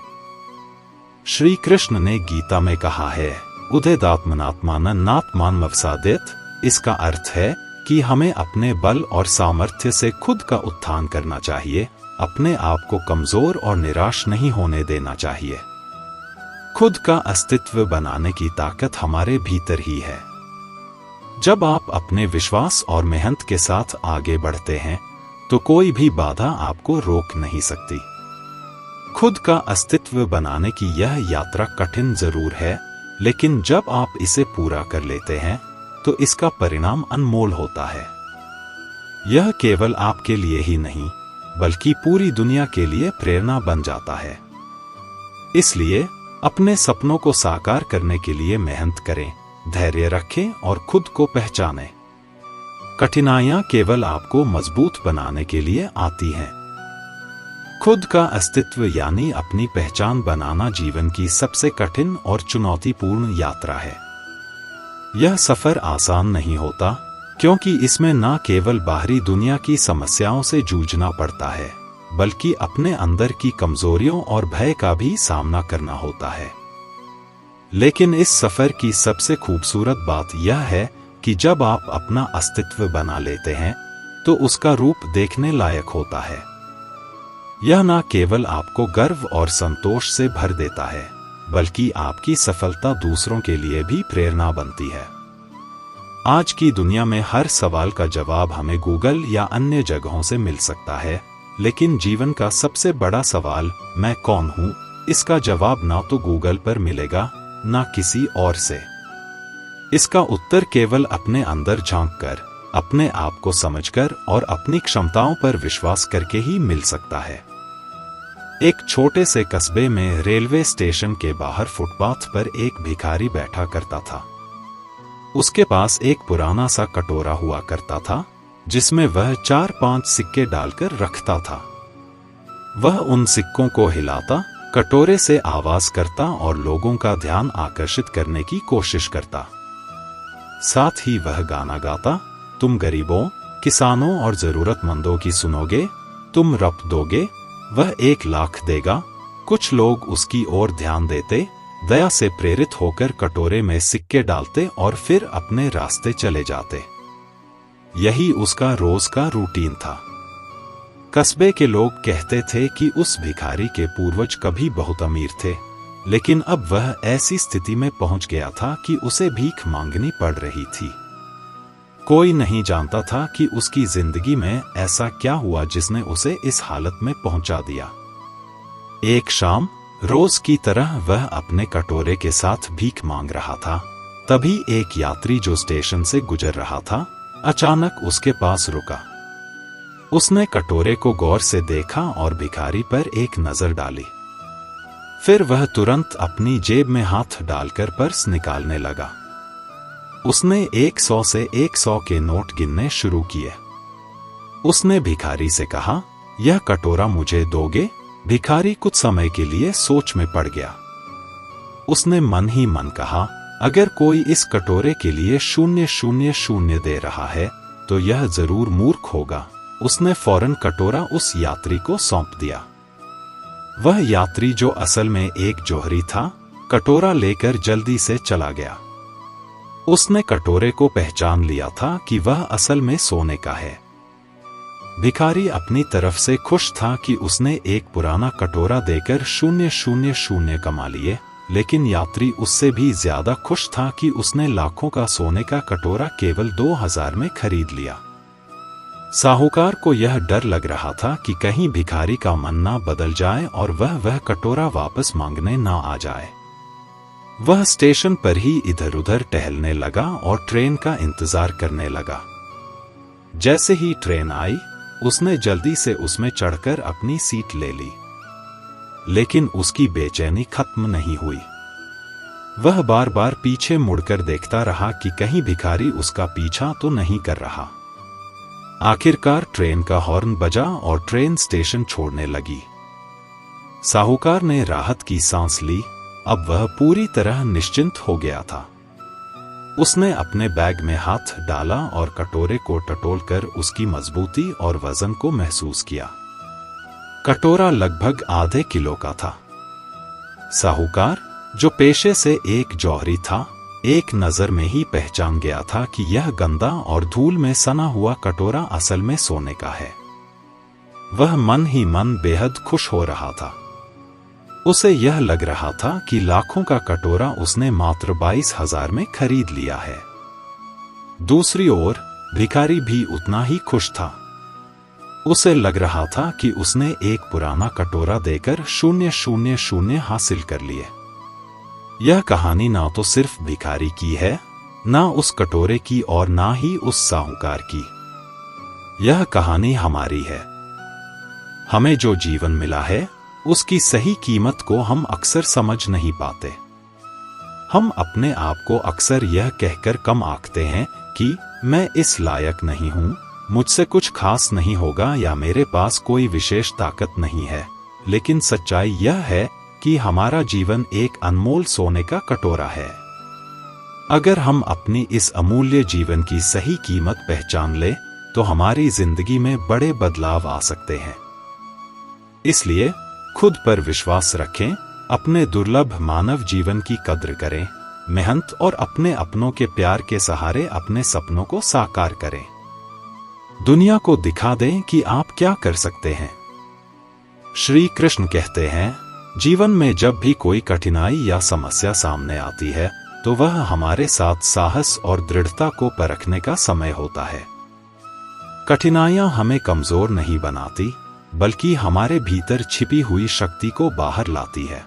श्री कृष्ण ने गीता में कहा है, उदयदात्मनात्मान नात्मान मवसादित। इसका अर्थ है कि हमें अपने बल और सामर्थ्य से खुद का उत्थान करना चाहिए, अपने आप को कमजोर और निराश नहीं होने देना चाहिए। खुद का अस्तित्व बनाने की ताकत हमारे भीतर ही है। जब आप अपने विश्वास और मेहनत के साथ आगे बढ़ते हैं, तो कोई भी बाधा आपको रोक नहीं सकती। खुद का अस्तित्व बनाने की यह यात्रा कठिन जरूर है, लेकिन जब आप इसे पूरा कर लेते हैं, तो इसका परिणाम अनमोल होता है। यह केवल आपके लिए ही नहीं, बल्कि पूरी दुनिया के लिए प्रेरणा बन जाता है। इसलिए अपने सपनों को साकार करने के लिए मेहनत करें, धैर्य रखें और खुद को पहचानें। कठिनाइयां केवल आपको मजबूत बनाने के लिए आती हैं। खुद का अस्तित्व यानी अपनी पहचान बनाना जीवन की सबसे कठिन और चुनौतीपूर्ण यात्रा है। यह सफर आसान नहीं होता, क्योंकि इसमें न केवल बाहरी दुनिया की समस्याओं से जूझना पड़ता है, बल्कि अपने अंदर की कमजोरियों और भय का भी सामना करना होता है। लेकिन इस सफर की सबसे खूबसूरत बात यह है कि जब आप अपना अस्तित्व बना लेते हैं, तो उसका रूप देखने लायक होता है। यह न केवल आपको गर्व और संतोष से भर देता है, बल्कि आपकी सफलता दूसरों के लिए भी प्रेरणा बनती है। आज की दुनिया में हर सवाल का जवाब हमें गूगल या अन्य जगहों से मिल सकता है, लेकिन जीवन का सबसे बड़ा सवाल, मैं कौन हूं, इसका जवाब ना तो गूगल पर मिलेगा, ना किसी और से। इसका उत्तर केवल अपने अंदर झांककर, अपने आप को समझकर और अपनी क्षमताओं पर विश्वास करके ही मिल सकता है। एक छोटे से कस्बे में रेलवे स्टेशन के बाहर फुटपाथ पर एक भिखारी बैठा करता था। उसके पास एक पुराना सा कटोरा हुआ करता था, जिसमें वह 4-5 सिक्के डालकर रखता था। वह उन सिक्कों को हिलाता, कटोरे से आवाज करता और लोगों का ध्यान आकर्षित करने की कोशिश करता। साथ ही वह गाना गाता, तुम गरीबों, किसानों और जरूरतमंदों की सुनोगे, तुम रप दोगे, वह 1 लाख देगा। कुछ लोग उसकी ओर ध्यान देते, दया से प्रेरित होकर कटोरे में सिक्के डालते और फिर अपने रास्ते चले जाते। यही उसका रोज का रूटीन था। कस्बे के लोग कहते थे कि उस भिखारी के पूर्वज कभी बहुत अमीर थे, लेकिन अब वह ऐसी स्थिति में पहुंच गया था कि उसे भीख मांगनी पड़ रही थी। कोई नहीं जानता था कि उसकी जिंदगी में ऐसा क्या हुआ जिसने उसे इस हालत में पहुंचा दिया। एक शाम, रोज की तरह वह अपने कटोरे के साथ भीख मांग रहा था। तभी एक यात्री जो स्टेशन से गुजर रहा था, अचानक उसके पास रुका। उसने कटोरे को गौर से देखा और भिखारी पर एक नजर डाली। फिर वह तुरंत अपनी जेब में हाथ डालकर पर्स निकालने लगा। उसने 100 से 100 के नोट गिनने शुरू किए। उसने भिखारी से कहा, यह कटोरा मुझे दोगे? भिखारी कुछ समय के लिए सोच में पड़ गया। उसने मन ही मन कहा, अगर कोई इस कटोरे के लिए 000 दे रहा है, तो यह जरूर मूर्ख होगा। उसने फौरन कटोरा उस यात्री को सौंप दिया। वह यात्री, जो असल में एक जोहरी था, कटोरा लेकर जल्दी से चला गया। उसने कटोरे को पहचान लिया था कि वह असल में सोने का है। भिखारी अपनी तरफ से खुश था कि उसने एक पुराना कटोरा देकर 000 कमा लिए, लेकिन यात्री उससे भी ज्यादा खुश था कि उसने लाखों का सोने का कटोरा केवल 2000 में खरीद लिया। साहूकार को यह डर लग रहा था कि कहीं भिखारी का मन ना बदल जाए और वह कटोरा वापस मांगने ना आ जाए। वह स्टेशन पर ही इधर उधर टहलने लगा और ट्रेन का इंतजार करने लगा। जैसे ही ट्रेन आई, उसने जल्दी से उसमें चढ़कर अपनी सीट ले ली, लेकिन उसकी बेचैनी खत्म नहीं हुई। वह बार बार पीछे मुड़कर देखता रहा कि कहीं भिखारी उसका पीछा तो नहीं कर रहा। आखिरकार ट्रेन का हॉर्न बजा और ट्रेन स्टेशन छोड़ने लगी। साहूकार ने राहत की सांस ली। अब वह पूरी तरह निश्चिंत हो गया था। उसने अपने बैग में हाथ डाला और कटोरे को टटोलकर उसकी मजबूती और वजन को महसूस किया। कटोरा लगभग आधे किलो का था। साहूकार, जो पेशे से एक जौहरी था, एक नजर में ही पहचान गया था कि यह गंदा और धूल में सना हुआ कटोरा असल में सोने का है। वह मन ही मन बेहद खुश हो रहा था। उसे यह लग रहा था कि लाखों का कटोरा उसने मात्र 22,000 में खरीद लिया है। दूसरी ओर भिखारी भी उतना ही खुश था। उसे लग रहा था कि उसने एक पुराना कटोरा देकर 000 हासिल कर लिए। यह कहानी ना तो सिर्फ भिखारी की है, ना उस कटोरे की और ना ही उस साहूकार की। यह कहानी हमारी है। हमें जो जीवन मिला है, उसकी सही कीमत को हम अक्सर समझ नहीं पाते। हम अपने आप को अक्सर यह कहकर कम आंकते हैं कि मैं इस लायक नहीं हूं, मुझसे कुछ खास नहीं होगा या मेरे पास कोई विशेष ताकत नहीं है। लेकिन सच्चाई यह है कि हमारा जीवन एक अनमोल सोने का कटोरा है। अगर हम अपनी इस अमूल्य जीवन की सही कीमत पहचान ले, तो हमारी जिंदगी में बड़े बदलाव आ सकते हैं। इसलिए खुद पर विश्वास रखें, अपने दुर्लभ मानव जीवन की कद्र करें, मेहनत और अपने अपनों के प्यार के सहारे अपने सपनों को साकार करें। दुनिया को दिखा दें कि आप क्या कर सकते हैं। श्री कृष्ण कहते हैं, जीवन में जब भी कोई कठिनाई या समस्या सामने आती है, तो वह हमारे साथ साहस और दृढ़ता को परखने का समय होता है। कठिनाइयां हमें कमजोर नहीं बनाती, बल्कि हमारे भीतर छिपी हुई शक्ति को बाहर लाती है।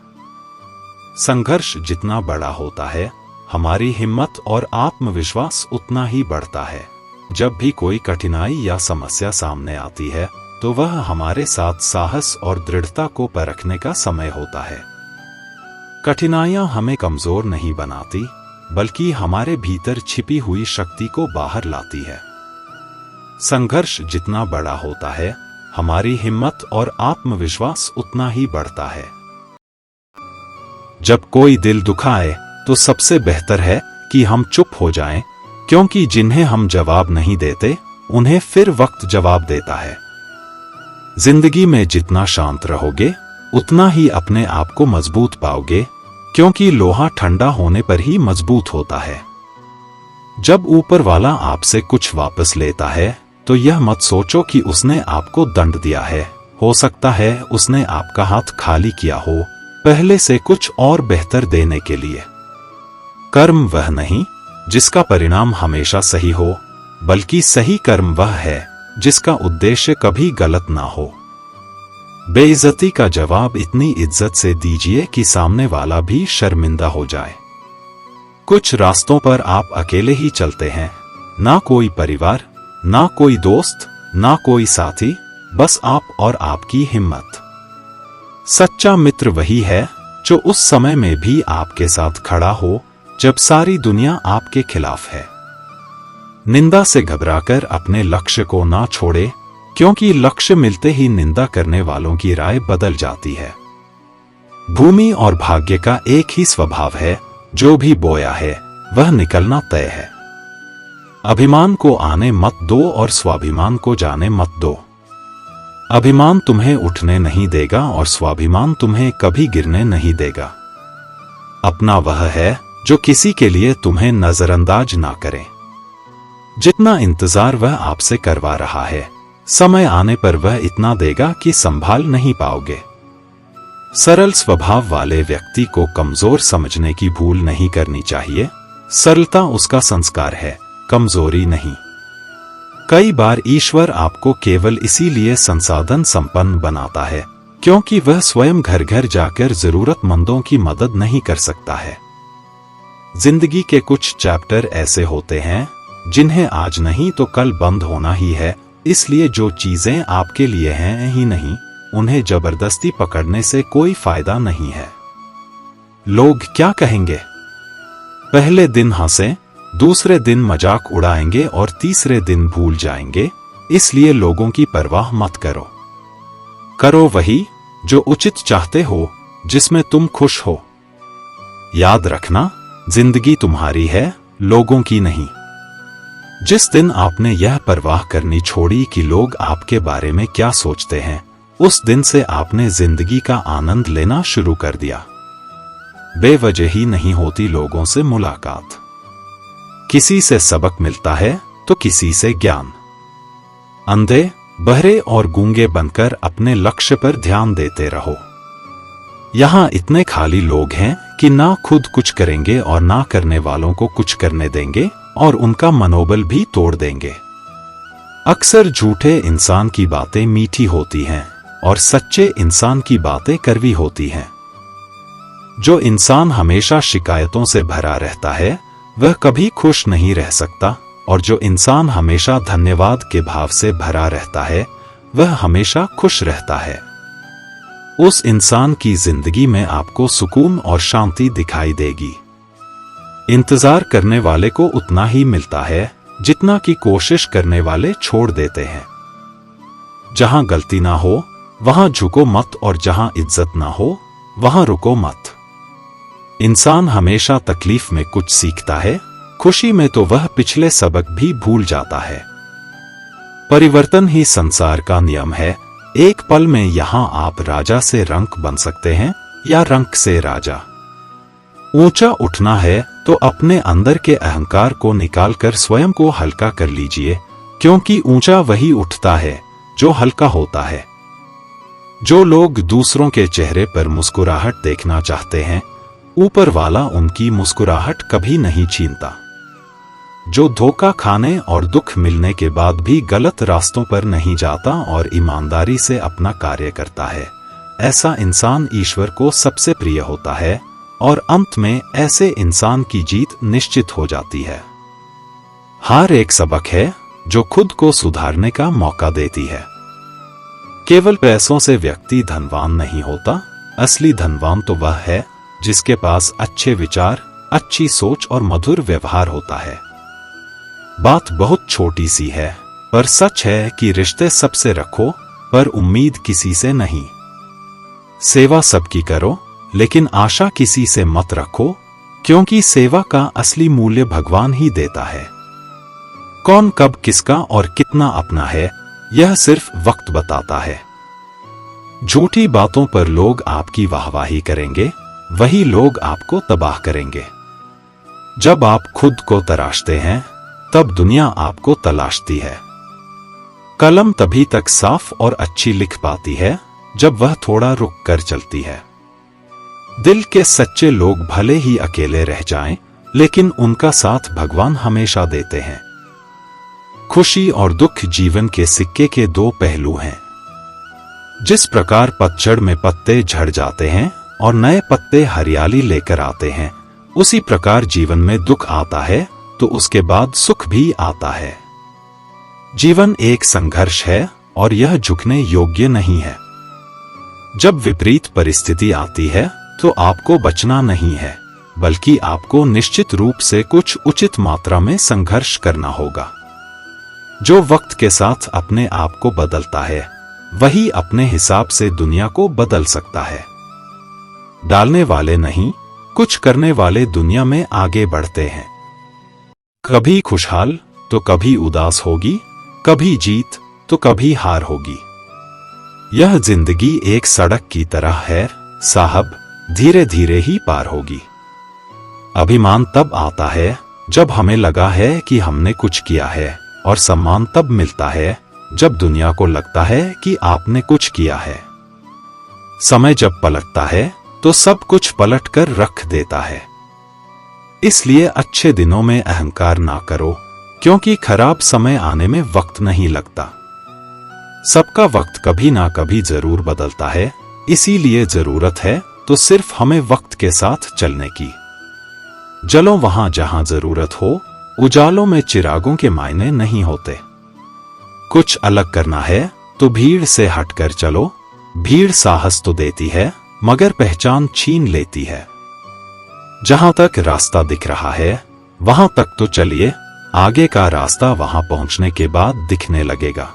संघर्ष जितना बड़ा होता है, हमारी हिम्मत और आत्मविश्वास उतना ही बढ़ता है। जब भी कोई कठिनाई या समस्या सामने आती है, तो वह हमारे साथ साहस और दृढ़ता को परखने का समय होता है। कठिनाइयां हमें कमजोर नहीं बनाती, बल्कि हमारे भीतर छिपी हुई शक्ति को बाहर लाती है। संघर्ष जितना बड़ा होता है, हमारी हिम्मत और आत्मविश्वास उतना ही बढ़ता है। जब कोई दिल दुखाए, तो सबसे बेहतर है कि हम चुप हो जाएं, क्योंकि जिन्हें हम जवाब नहीं देते, उन्हें फिर वक्त जवाब देता है। जिंदगी में जितना शांत रहोगे, उतना ही अपने आप को मजबूत पाओगे, क्योंकि लोहा ठंडा होने पर ही मजबूत होता है। जब ऊपर वाला आपसे कुछ वापस लेता है, तो यह मत सोचो कि उसने आपको दंड दिया है। हो सकता है उसने आपका हाथ खाली किया हो, पहले से कुछ और बेहतर देने के लिए। कर्म वह नहीं जिसका परिणाम हमेशा सही हो, बल्कि सही कर्म वह है जिसका उद्देश्य कभी गलत ना हो। बेइज्जती का जवाब इतनी इज्जत से दीजिए कि सामने वाला भी शर्मिंदा हो जाए। कुछ रास्तों पर आप अकेले ही चलते हैं, ना कोई परिवार, ना कोई दोस्त, ना कोई साथी, बस आप और आपकी हिम्मत। सच्चा मित्र वही है जो उस समय में भी आपके साथ खड़ा हो जब सारी दुनिया आपके खिलाफ है। निंदा से घबराकर अपने लक्ष्य को ना छोड़े, क्योंकि लक्ष्य मिलते ही निंदा करने वालों की राय बदल जाती है। भूमि और भाग्य का एक ही स्वभाव है, जो भी बोया है वह निकलना तय है। अभिमान को आने मत दो और स्वाभिमान को जाने मत दो। अभिमान तुम्हें उठने नहीं देगा और स्वाभिमान तुम्हें कभी गिरने नहीं देगा। अपना वह है जो किसी के लिए तुम्हें नजरअंदाज ना करे। जितना इंतजार वह आपसे करवा रहा है, समय आने पर वह इतना देगा कि संभाल नहीं पाओगे। सरल स्वभाव वाले व्यक्ति को कमजोर समझने की भूल नहीं करनी चाहिए। सरलता उसका संस्कार है, कमजोरी नहीं। कई बार ईश्वर आपको केवल इसीलिए संसाधन संपन्न बनाता है क्योंकि वह स्वयं घर घर जाकर जरूरतमंदों की मदद नहीं कर सकता है। जिंदगी के कुछ चैप्टर ऐसे होते हैं जिन्हें आज नहीं तो कल बंद होना ही है, इसलिए जो चीजें आपके लिए हैं ही नहीं, उन्हें जबरदस्ती पकड़ने से कोई फायदा नहीं है। लोग क्या कहेंगे? पहले दिन हंसें, दूसरे दिन मजाक उड़ाएंगे और तीसरे दिन भूल जाएंगे, इसलिए लोगों की परवाह मत करो। करो वही जो उचित चाहते हो, जिसमें तुम खुश हो। याद रखना, जिंदगी तुम्हारी है, लोगों की नहीं। जिस दिन आपने यह परवाह करनी छोड़ी कि लोग आपके बारे में क्या सोचते हैं, उस दिन से आपने जिंदगी का आनंद लेना शुरू कर दिया। बेवजह ही नहीं होती लोगों से मुलाकात। किसी से सबक मिलता है तो किसी से ज्ञान। अंधे, बहरे और गूंगे बनकर अपने लक्ष्य पर ध्यान देते रहो। यहां इतने खाली लोग हैं कि ना खुद कुछ करेंगे और ना करने वालों को कुछ करने देंगे और उनका मनोबल भी तोड़ देंगे। अक्सर झूठे इंसान की बातें मीठी होती हैं और सच्चे इंसान की बातें कड़वी होती हैं। जो इंसान हमेशा शिकायतों से भरा रहता है वह कभी खुश नहीं रह सकता, और जो इंसान हमेशा धन्यवाद के भाव से भरा रहता है वह हमेशा खुश रहता है। उस इंसान की जिंदगी में आपको सुकून और शांति दिखाई देगी। इंतजार करने वाले को उतना ही मिलता है जितना कि कोशिश करने वाले छोड़ देते हैं। जहां गलती ना हो वहां झुको मत, और जहां इज्जत ना हो वहां रुको मत। इंसान हमेशा तकलीफ में कुछ सीखता है, खुशी में तो वह पिछले सबक भी भूल जाता है। परिवर्तन ही संसार का नियम है। एक पल में यहां आप राजा से रंक बन सकते हैं या रंक से राजा। ऊंचा उठना है तो अपने अंदर के अहंकार को निकालकर स्वयं को हल्का कर लीजिए, क्योंकि ऊंचा वही उठता है जो हल्का होता है। जो लोग दूसरों के चेहरे पर मुस्कुराहट देखना चाहते हैं, ऊपर वाला उनकी मुस्कुराहट कभी नहीं छीनता। जो धोखा खाने और दुख मिलने के बाद भी गलत रास्तों पर नहीं जाता और ईमानदारी से अपना कार्य करता है, ऐसा इंसान ईश्वर को सबसे प्रिय होता है, और अंत में ऐसे इंसान की जीत निश्चित हो जाती है। हार एक सबक है जो खुद को सुधारने का मौका देती है। केवल पैसों से व्यक्ति धनवान नहीं होता, असली धनवान तो वह है जिसके पास अच्छे विचार, अच्छी सोच और मधुर व्यवहार होता है। बात बहुत छोटी सी है, पर सच है कि रिश्ते सबसे रखो, पर उम्मीद किसी से नहीं। सेवा सबकी करो, लेकिन आशा किसी से मत रखो, क्योंकि सेवा का असली मूल्य भगवान ही देता है। कौन कब किसका और कितना अपना है, यह सिर्फ वक्त बताता है। झूठी बातों पर लोग आपकी वाहवाही करेंगे, वही लोग आपको तबाह करेंगे। जब आप खुद को तराशते हैं, तब दुनिया आपको तलाशती है। कलम तभी तक साफ और अच्छी लिख पाती है जब वह थोड़ा रुक कर चलती है। दिल के सच्चे लोग भले ही अकेले रह जाएं, लेकिन उनका साथ भगवान हमेशा देते हैं। खुशी और दुख जीवन के सिक्के के दो पहलू हैं। जिस प्रकार पतझड़ में पत्ते झड़ जाते हैं और नए पत्ते हरियाली लेकर आते हैं, उसी प्रकार जीवन में दुख आता है तो उसके बाद सुख भी आता है। जीवन एक संघर्ष है और यह झुकने योग्य नहीं है। जब विपरीत परिस्थिति आती है तो आपको बचना नहीं है, बल्कि आपको निश्चित रूप से कुछ उचित मात्रा में संघर्ष करना होगा। जो वक्त के साथ अपने आप को बदलता है, वही अपने हिसाब से दुनिया को बदल सकता है। डालने वाले नहीं, कुछ करने वाले दुनिया में आगे बढ़ते हैं। कभी खुशहाल तो कभी उदास होगी, कभी जीत तो कभी हार होगी। यह जिंदगी एक सड़क की तरह है साहब, धीरे धीरे ही पार होगी। अभिमान तब आता है जब हमें लगा है कि हमने कुछ किया है, और सम्मान तब मिलता है जब दुनिया को लगता है कि आपने कुछ किया है। समय जब पलटता है तो सब कुछ पलट कर रख देता है। इसलिए अच्छे दिनों में अहंकार ना करो, क्योंकि खराब समय आने में वक्त नहीं लगता। सबका वक्त कभी ना कभी जरूर बदलता है, इसीलिए जरूरत है तो सिर्फ हमें वक्त के साथ चलने की। जलो वहां जहां जरूरत हो, उजालों में चिरागों के मायने नहीं होते। कुछ अलग करना है तो भीड़ से हटकर चलो। भीड़ साहस तो देती है मगर पहचान छीन लेती है। जहां तक रास्ता दिख रहा है वहां तक तो चलिए, आगे का रास्ता वहां पहुंचने के बाद दिखने लगेगा।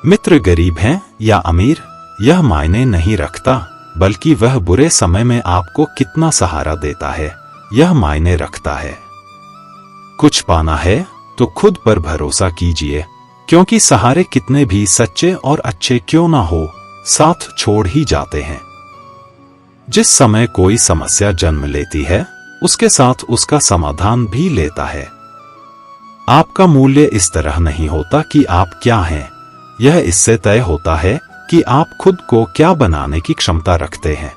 मित्र गरीब हैं या अमीर यह मायने नहीं रखता, बल्कि वह बुरे समय में आपको कितना सहारा देता है यह मायने रखता है। कुछ पाना है तो खुद पर भरोसा कीजिए, क्योंकि सहारे कितने भी सच्चे और अच्छे क्यों ना हो, साथ छोड़ ही जाते हैं। जिस समय कोई समस्या जन्म लेती है उसके साथ उसका समाधान भी लेता है। आपका मूल्य इस तरह नहीं होता कि आप क्या हैं, यह इससे तय होता है कि आप खुद को क्या बनाने की क्षमता रखते हैं।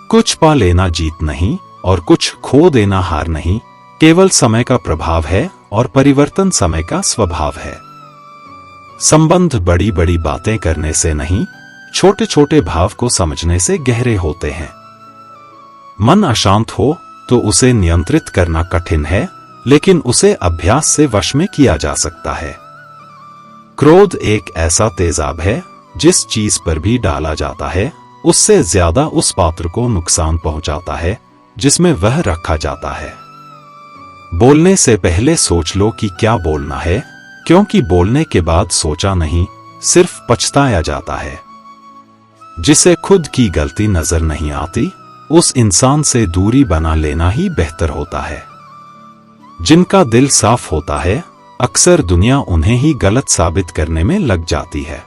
कुछ पा लेना जीत नहीं और कुछ खो देना हार नहीं, केवल समय का प्रभाव है और परिवर्तन समय का स्वभाव है। संबंध बड़ी बड़ी बातें करने से नहीं, छोटे छोटे भाव को समझने से गहरे होते हैं। मन अशांत हो तो उसे नियंत्रित करना कठिन है, लेकिन उसे अभ्यास से वश में किया जा सकता है। क्रोध एक ऐसा तेजाब है जिस चीज पर भी डाला जाता है उससे ज्यादा उस पात्र को नुकसान पहुंचाता है जिसमें वह रखा जाता है। बोलने से पहले सोच लो कि क्या बोलना है, क्योंकि बोलने के बाद सोचा नहीं, सिर्फ पछताया जाता है। जिसे खुद की गलती नजर नहीं आती उस इंसान से दूरी बना लेना ही बेहतर होता है। जिनका दिल साफ होता है अक्सर दुनिया उन्हें ही गलत साबित करने में लग जाती है।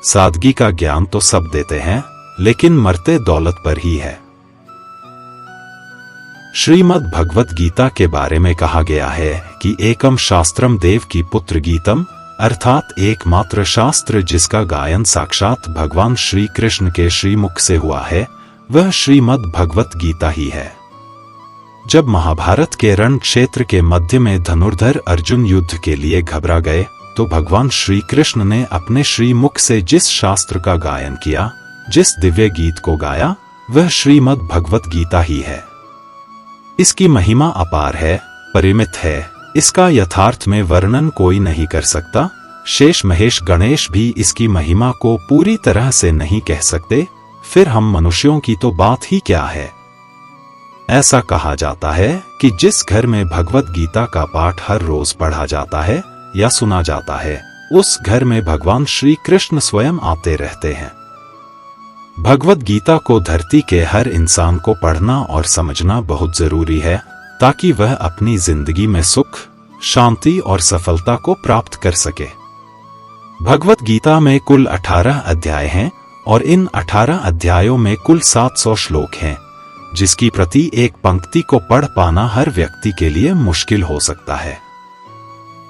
सादगी का ज्ञान तो सब देते हैं, लेकिन मरते दौलत पर ही है। श्रीमद् भगवत गीता के बारे में कहा गया है कि एकम शास्त्रम देव की पुत्र गीतम, अर्थात एकमात्र शास्त्र जिसका गायन साक्षात भगवान श्री कृष्ण के श्रीमुख से हुआ है वह श्रीमद् भगवत गीता ही है। जब महाभारत के रण क्षेत्र के मध्य में धनुर्धर अर्जुन युद्ध के लिए घबरा गए तो भगवान श्री कृष्ण ने अपने श्रीमुख से जिस शास्त्र का गायन किया, जिस दिव्य गीत को गाया, वह श्रीमद् भगवत गीता ही है। इसकी महिमा अपार है, परिमित है, इसका यथार्थ में वर्णन कोई नहीं कर सकता। शेष महेश गणेश भी इसकी महिमा को पूरी तरह से नहीं कह सकते, फिर हम मनुष्यों की तो बात ही क्या है। ऐसा कहा जाता है कि जिस घर में भगवत गीता का पाठ हर रोज पढ़ा जाता है या सुना जाता है उस घर में भगवान श्री कृष्ण स्वयं आते रहते हैं। भगवत गीता को धरती के हर इंसान को पढ़ना और समझना बहुत जरूरी है, ताकि वह अपनी जिंदगी में सुख, शांति और सफलता को प्राप्त कर सके। भगवत गीता में कुल 18 अध्याय हैं और इन 18 अध्यायों में कुल 700 श्लोक हैं, जिसकी प्रति एक पंक्ति को पढ़ पाना हर व्यक्ति के लिए मुश्किल हो सकता है।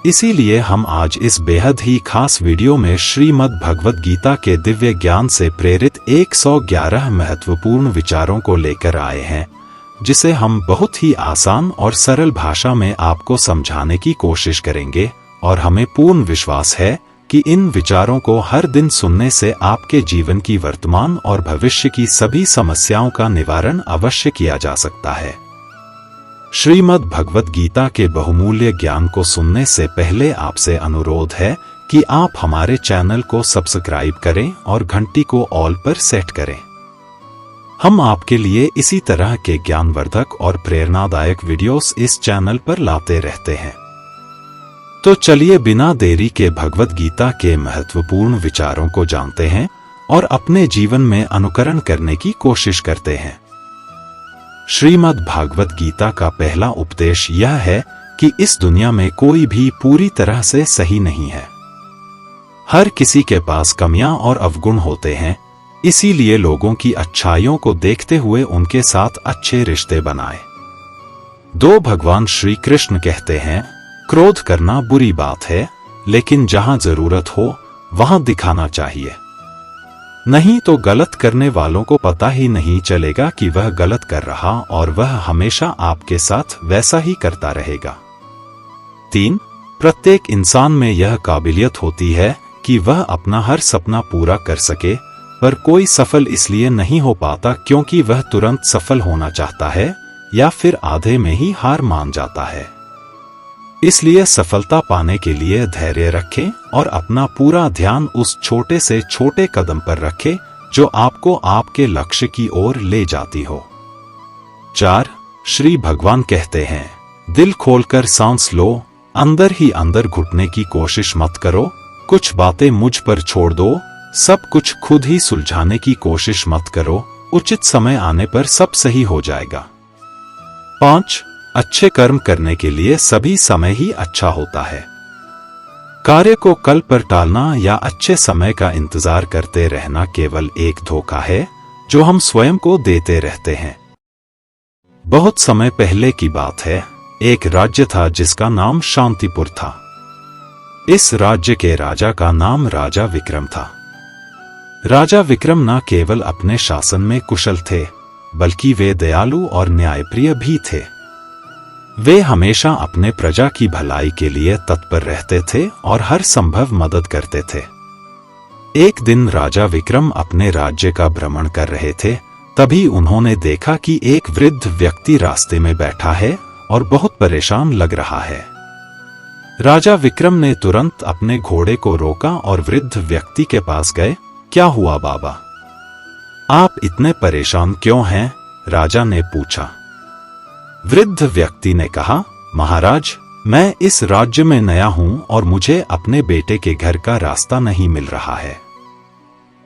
इसीलिए हम आज इस बेहद ही खास वीडियो में श्रीमद् भगवत गीता के दिव्य ज्ञान से प्रेरित 111 महत्वपूर्ण विचारों को लेकर आए हैं, जिसे हम बहुत ही आसान और सरल भाषा में आपको समझाने की कोशिश करेंगे। और हमें पूर्ण विश्वास है कि इन विचारों को हर दिन सुनने से आपके जीवन की वर्तमान और भविष्य की सभी समस्याओं का निवारण अवश्य किया जा सकता है। श्रीमद् भगवत गीता के बहुमूल्य ज्ञान को सुनने से पहले आपसे अनुरोध है कि आप हमारे चैनल को सब्सक्राइब करें और घंटी को ऑल पर सेट करें। हम आपके लिए इसी तरह के ज्ञानवर्धक और प्रेरणादायक वीडियोस इस चैनल पर लाते रहते हैं। तो चलिए बिना देरी के भगवत गीता के महत्वपूर्ण विचारों को जानते हैं और अपने जीवन में अनुकरण करने की कोशिश करते हैं। श्रीमद् भागवत गीता का पहला उपदेश यह है कि इस दुनिया में कोई भी पूरी तरह से सही नहीं है। हर किसी के पास कमियां और अवगुण होते हैं, इसीलिए लोगों की अच्छाइयों को देखते हुए उनके साथ अच्छे रिश्ते बनाएं। भगवान श्री कृष्ण कहते हैं, क्रोध करना बुरी बात है, लेकिन जहां जरूरत हो वहां दिखाना चाहिए। नहीं तो गलत करने वालों को पता ही नहीं चलेगा कि वह गलत कर रहा और वह हमेशा आपके साथ वैसा ही करता रहेगा। 3. प्रत्येक इंसान में यह काबिलियत होती है कि वह अपना हर सपना पूरा कर सके, पर कोई सफल इसलिए नहीं हो पाता क्योंकि वह तुरंत सफल होना चाहता है या फिर आधे में ही हार मान जाता है। इसलिए सफलता पाने के लिए धैर्य रखें और अपना पूरा ध्यान उस छोटे से छोटे कदम पर रखें जो आपको आपके लक्ष्य की ओर ले जाती हो। 4. श्री भगवान कहते हैं, दिल खोलकर सांस लो, अंदर ही अंदर घुटने की कोशिश मत करो, कुछ बातें मुझ पर छोड़ दो, सब कुछ खुद ही सुलझाने की कोशिश मत करो, उचित समय आने पर सब सही हो जाएगा। 5. अच्छे कर्म करने के लिए सभी समय ही अच्छा होता है। कार्य को कल पर टालना या अच्छे समय का इंतजार करते रहना केवल एक धोखा है जो हम स्वयं को देते रहते हैं। बहुत समय पहले की बात है, एक राज्य था जिसका नाम शांतिपुर था। इस राज्य के राजा का नाम राजा विक्रम था। राजा विक्रम न केवल अपने शासन में कुशल थे, बल्कि वे दयालु और न्यायप्रिय भी थे। वे हमेशा अपने प्रजा की भलाई के लिए तत्पर रहते थे और हर संभव मदद करते थे। एक दिन राजा विक्रम अपने राज्य का भ्रमण कर रहे थे, तभी उन्होंने देखा कि एक वृद्ध व्यक्ति रास्ते में बैठा है और बहुत परेशान लग रहा है। राजा विक्रम ने तुरंत अपने घोड़े को रोका और वृद्ध व्यक्ति के पास गए। क्या हुआ बाबा, आप इतने परेशान क्यों हैं? राजा ने पूछा। वृद्ध व्यक्ति ने कहा, महाराज, मैं इस राज्य में नया हूं और मुझे अपने बेटे के घर का रास्ता नहीं मिल रहा है।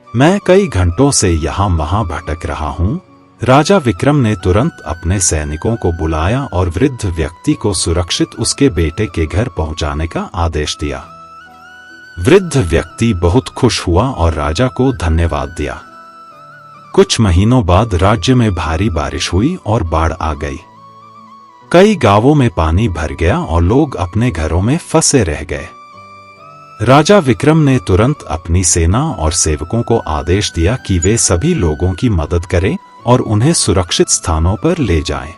मैं कई घंटों से यहाँ वहां भटक रहा हूं। राजा विक्रम ने तुरंत अपने सैनिकों को बुलाया और वृद्ध व्यक्ति को सुरक्षित उसके बेटे के घर पहुंचाने का आदेश दिया। वृद्ध व्यक्ति बहुत खुश हुआ और राजा को धन्यवाद दिया। कुछ महीनों बाद राज्य में भारी बारिश हुई और बाढ़ आ गई। कई गांवों में पानी भर गया और लोग अपने घरों में फंसे रह गए। राजा विक्रम ने तुरंत अपनी सेना और सेवकों को आदेश दिया कि वे सभी लोगों की मदद करें और उन्हें सुरक्षित स्थानों पर ले जाएं।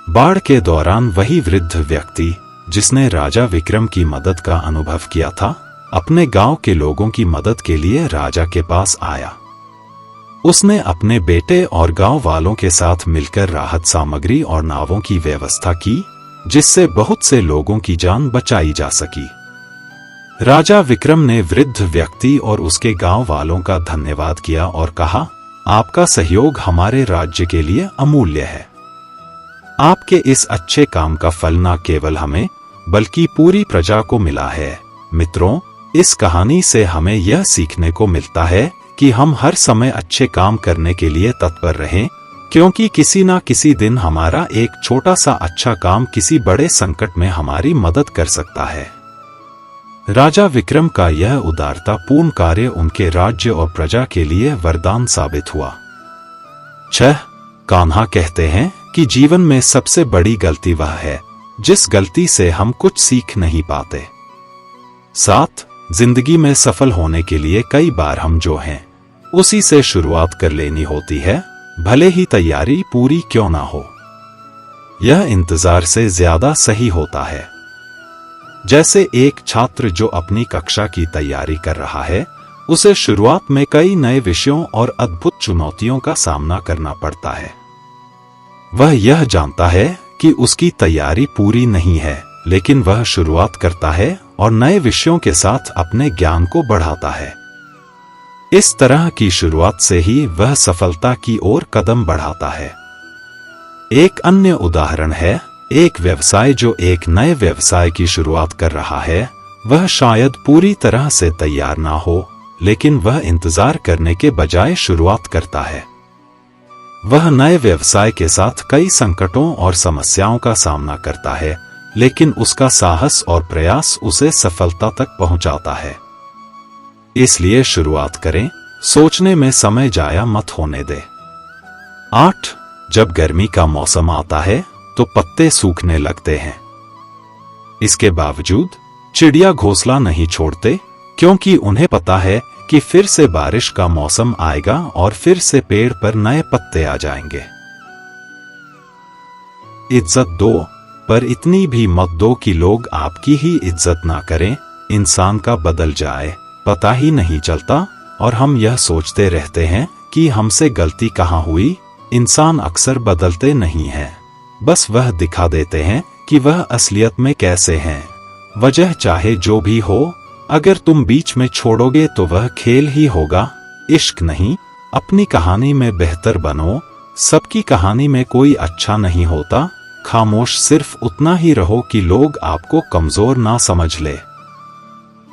बाढ़ के दौरान वही वृद्ध व्यक्ति जिसने राजा विक्रम की मदद का अनुभव किया था, अपने गांव के लोगों की मदद के लिए राजा के पास आया। उसने अपने बेटे और गांव वालों के साथ मिलकर राहत सामग्री और नावों की व्यवस्था की, जिससे बहुत से लोगों की जान बचाई जा सकी। राजा विक्रम ने वृद्ध व्यक्ति और उसके गांव वालों का धन्यवाद किया और कहा, आपका सहयोग हमारे राज्य के लिए अमूल्य है। आपके इस अच्छे काम का फल न केवल हमें बल्कि पूरी प्रजा को मिला है। मित्रों, इस कहानी से हमें यह सीखने को मिलता है कि हम हर समय अच्छे काम करने के लिए तत्पर रहें, क्योंकि किसी ना किसी दिन हमारा एक छोटा सा अच्छा काम किसी बड़े संकट में हमारी मदद कर सकता है। राजा विक्रम का यह उदारतापूर्ण कार्य उनके राज्य और प्रजा के लिए वरदान साबित हुआ। 6. कान्हा कहते हैं कि जीवन में सबसे बड़ी गलती वह है जिस गलती से हम कुछ सीख नहीं पाते। 7. जिंदगी में सफल होने के लिए कई बार हम जो हैं उसी से शुरुआत कर लेनी होती है, भले ही तैयारी पूरी क्यों ना हो। यह इंतजार से ज्यादा सही होता है। जैसे एक छात्र जो अपनी कक्षा की तैयारी कर रहा है, उसे शुरुआत में कई नए विषयों और अद्भुत चुनौतियों का सामना करना पड़ता है। वह यह जानता है कि उसकी तैयारी पूरी नहीं है, लेकिन वह शुरुआत करता है और नए विषयों के साथ अपने ज्ञान को बढ़ाता है। इस तरह की शुरुआत से ही वह सफलता की ओर कदम बढ़ाता है। एक अन्य उदाहरण है, एक व्यवसाय जो एक नए व्यवसाय की शुरुआत कर रहा है, वह शायद पूरी तरह से तैयार ना हो, लेकिन वह इंतजार करने के बजाय शुरुआत करता है। वह नए व्यवसाय के साथ कई संकटों और समस्याओं का सामना करता है, लेकिन उसका साहस और प्रयास उसे सफलता तक पहुंचाता है। इसलिए शुरुआत करें, सोचने में समय जाया मत होने दे। 8. जब गर्मी का मौसम आता है तो पत्ते सूखने लगते हैं। इसके बावजूद चिड़िया घोंसला नहीं छोड़ते, क्योंकि उन्हें पता है कि फिर से बारिश का मौसम आएगा और फिर से पेड़ पर नए पत्ते आ जाएंगे। इज्जत दो, पर इतनी भी मत दो कि लोग आपकी ही इज्जत ना करें। इंसान का बदल जाए पता ही नहीं चलता, और हम यह सोचते रहते हैं कि हमसे गलती कहाँ हुई। इंसान अक्सर बदलते नहीं हैं, बस वह दिखा देते हैं कि वह असलियत में कैसे हैं। वजह चाहे जो भी हो, अगर तुम बीच में छोड़ोगे तो वह खेल ही होगा, इश्क नहीं। अपनी कहानी में बेहतर बनो, सबकी कहानी में कोई अच्छा नहीं होता। खामोश सिर्फ उतना ही रहो कि लोग आपको कमजोर ना समझ ले।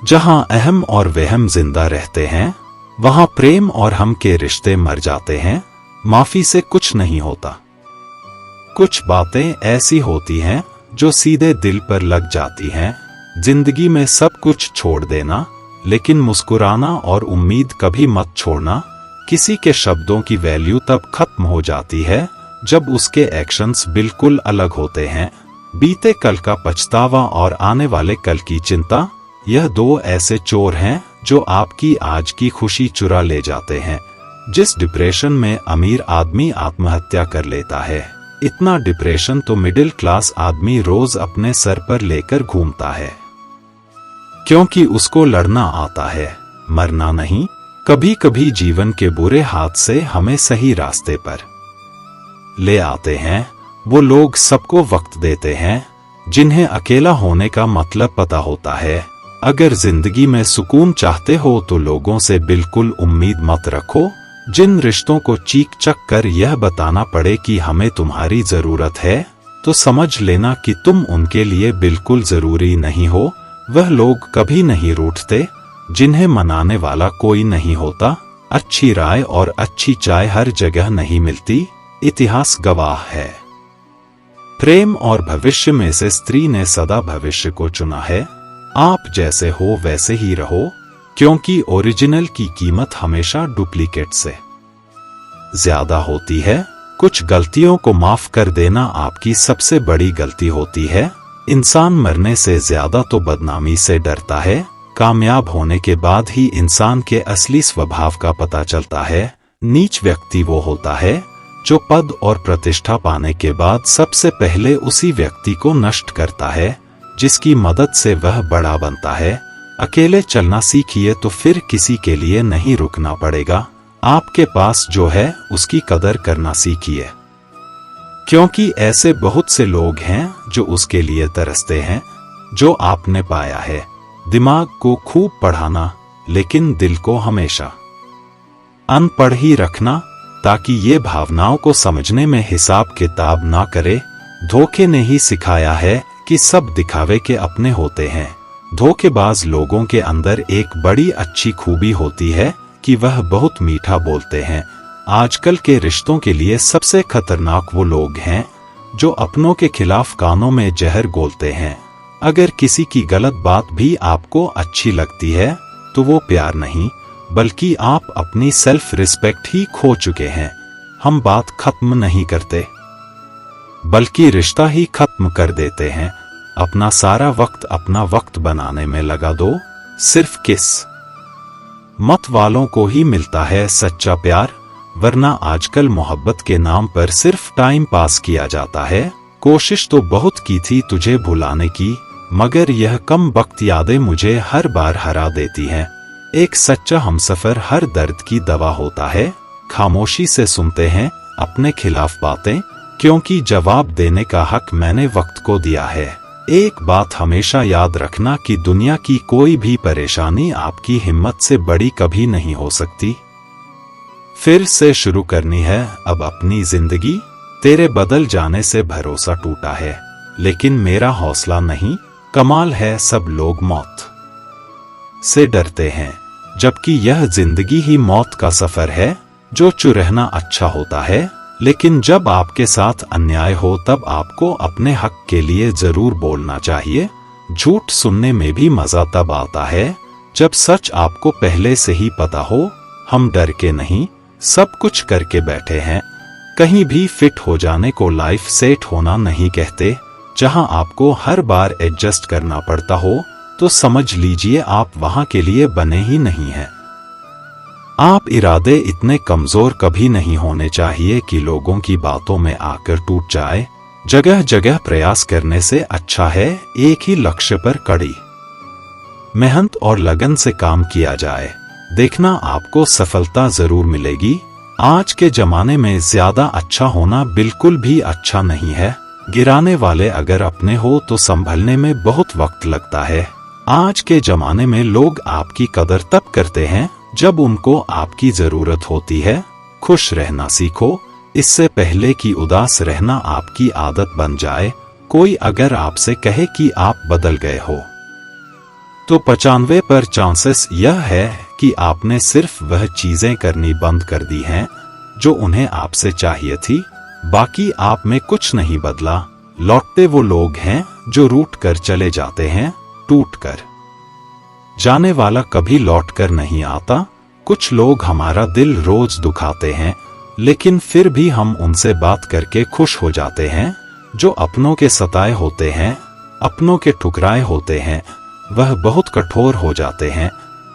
जहां अहम और वहम जिंदा रहते हैं, वहां प्रेम और हम के रिश्ते मर जाते हैं। माफी से कुछ नहीं होता। कुछ बातें ऐसी होती हैं जो सीधे दिल पर लग जाती हैं। जिंदगी में सब कुछ छोड़ देना, लेकिन मुस्कुराना और उम्मीद कभी मत छोड़ना। किसी के शब्दों की वैल्यू तब खत्म हो जाती है जब उसके एक्शंस बिल्कुल अलग होते हैं। बीते कल का पछतावा और आने वाले कल की चिंता, यह दो ऐसे चोर हैं जो आपकी आज की खुशी चुरा ले जाते हैं। जिस डिप्रेशन में अमीर आदमी आत्महत्या कर लेता है, इतना डिप्रेशन तो मिडिल क्लास आदमी रोज अपने सर पर लेकर घूमता है, क्योंकि उसको लड़ना आता है, मरना नहीं। कभी कभी जीवन के बुरे हाथ से हमें सही रास्ते पर ले आते हैं वो लोग सबको वक्त देते हैं, जिन्हें अकेला होने का मतलब पता होता है। अगर जिंदगी में सुकून चाहते हो तो लोगों से बिल्कुल उम्मीद मत रखो। जिन रिश्तों को चीख चक कर यह बताना पड़े कि हमें तुम्हारी जरूरत है, तो समझ लेना कि तुम उनके लिए बिल्कुल जरूरी नहीं हो। वह लोग कभी नहीं रूठते जिन्हें मनाने वाला कोई नहीं होता। अच्छी राय और अच्छी चाय हर जगह नहीं मिलती, इतिहास गवाह है। प्रेम और भविष्य में से स्त्री ने सदा भविष्य को चुना है। आप जैसे हो वैसे ही रहो, क्योंकि ओरिजिनल की कीमत हमेशा डुप्लीकेट से ज्यादा होती है। कुछ गलतियों को माफ कर देना आपकी सबसे बड़ी गलती होती है। इंसान मरने से ज्यादा तो बदनामी से डरता है। कामयाब होने के बाद ही इंसान के असली स्वभाव का पता चलता है। नीच व्यक्ति वो होता है जो पद और प्रतिष्ठा पाने के बाद सबसे पहले उसी व्यक्ति को नष्ट करता है जिसकी मदद से वह बड़ा बनता है। अकेले चलना सीखिए तो फिर किसी के लिए नहीं रुकना पड़ेगा। आपके पास जो है उसकी कदर करना सीखिए, क्योंकि ऐसे बहुत से लोग हैं जो उसके लिए तरसते हैं जो आपने पाया है। दिमाग को खूब पढ़ाना, लेकिन दिल को हमेशा अनपढ़ ही रखना, ताकि ये भावनाओं को समझने में हिसाब किताब ना करे। धोखे ने ही सिखाया है कि सब दिखावे के अपने होते हैं। धोखेबाज लोगों के अंदर एक बड़ी अच्छी खूबी होती है कि वह बहुत मीठा बोलते हैं। आजकल के रिश्तों के लिए सबसे खतरनाक वो लोग हैं जो अपनों के खिलाफ कानों में जहर घोलते हैं। अगर किसी की गलत बात भी आपको अच्छी लगती है तो वो प्यार नहीं, बल्कि आप अपनी सेल्फ रिस्पेक्ट ही खो चुके हैं। हम बात खत्म नहीं करते, बल्कि रिश्ता ही खत्म कर देते हैं। अपना सारा वक्त अपना वक्त बनाने में लगा दो। सिर्फ किस मत वालों को ही मिलता है सच्चा प्यार, वरना आजकल मोहब्बत के नाम पर सिर्फ टाइम पास किया जाता है। कोशिश तो बहुत की थी तुझे भुलाने की, मगर यह कम वक्त यादें मुझे हर बार हरा देती हैं। एक सच्चा हमसफर हर दर्द की दवा होता है। खामोशी से सुनते हैं अपने खिलाफ बातें, क्योंकि जवाब देने का हक मैंने वक्त को दिया है। एक बात हमेशा याद रखना कि दुनिया की कोई भी परेशानी आपकी हिम्मत से बड़ी कभी नहीं हो सकती। फिर से शुरू करनी है अब अपनी जिंदगी। तेरे बदल जाने से भरोसा टूटा है, लेकिन मेरा हौसला नहीं। कमाल है सब लोग मौत से डरते हैं, जबकि यह जिंदगी ही मौत का सफर है। जो चुप रहना अच्छा होता है, लेकिन जब आपके साथ अन्याय हो तब आपको अपने हक के लिए जरूर बोलना चाहिए। झूठ सुनने में भी मजा तब आता है जब सच आपको पहले से ही पता हो। हम डर के नहीं, सब कुछ करके बैठे हैं। कहीं भी फिट हो जाने को लाइफ सेट होना नहीं कहते। जहां आपको हर बार एडजस्ट करना पड़ता हो तो समझ लीजिए आप वहां के लिए बने ही नहीं हैं। आप इरादे इतने कमजोर कभी नहीं होने चाहिए कि लोगों की बातों में आकर टूट जाए। जगह जगह प्रयास करने से अच्छा है एक ही लक्ष्य पर कड़ी मेहनत और लगन से काम किया जाए। देखना आपको सफलता जरूर मिलेगी। आज के जमाने में ज्यादा अच्छा होना बिल्कुल भी अच्छा नहीं है। गिराने वाले अगर अपने हो तो संभलने में बहुत वक्त लगता है। आज के जमाने में लोग आपकी कदर तब करते हैं जब उनको आपकी जरूरत होती है। खुश रहना सीखो, इससे पहले कि उदास रहना आपकी आदत बन जाए। कोई अगर आपसे कहे कि आप बदल गए हो तो 95% चांसेस यह है कि आपने सिर्फ वह चीजें करनी बंद कर दी हैं जो उन्हें आपसे चाहिए थी। बाकी आप में कुछ नहीं बदला। लौटते वो लोग हैं जो रूठ कर चले जाते हैं। टूट कर जाने वाला कभी लौट कर नहीं आता। कुछ लोग हमारा दिल रोज दुखाते हैं, लेकिन फिर भी हम उनसे बात करके खुश हो जाते हैं। जो अपनों के सताए होते हैं, अपनों के ठुकराए होते हैं, वह बहुत कठोर हो जाते हैं।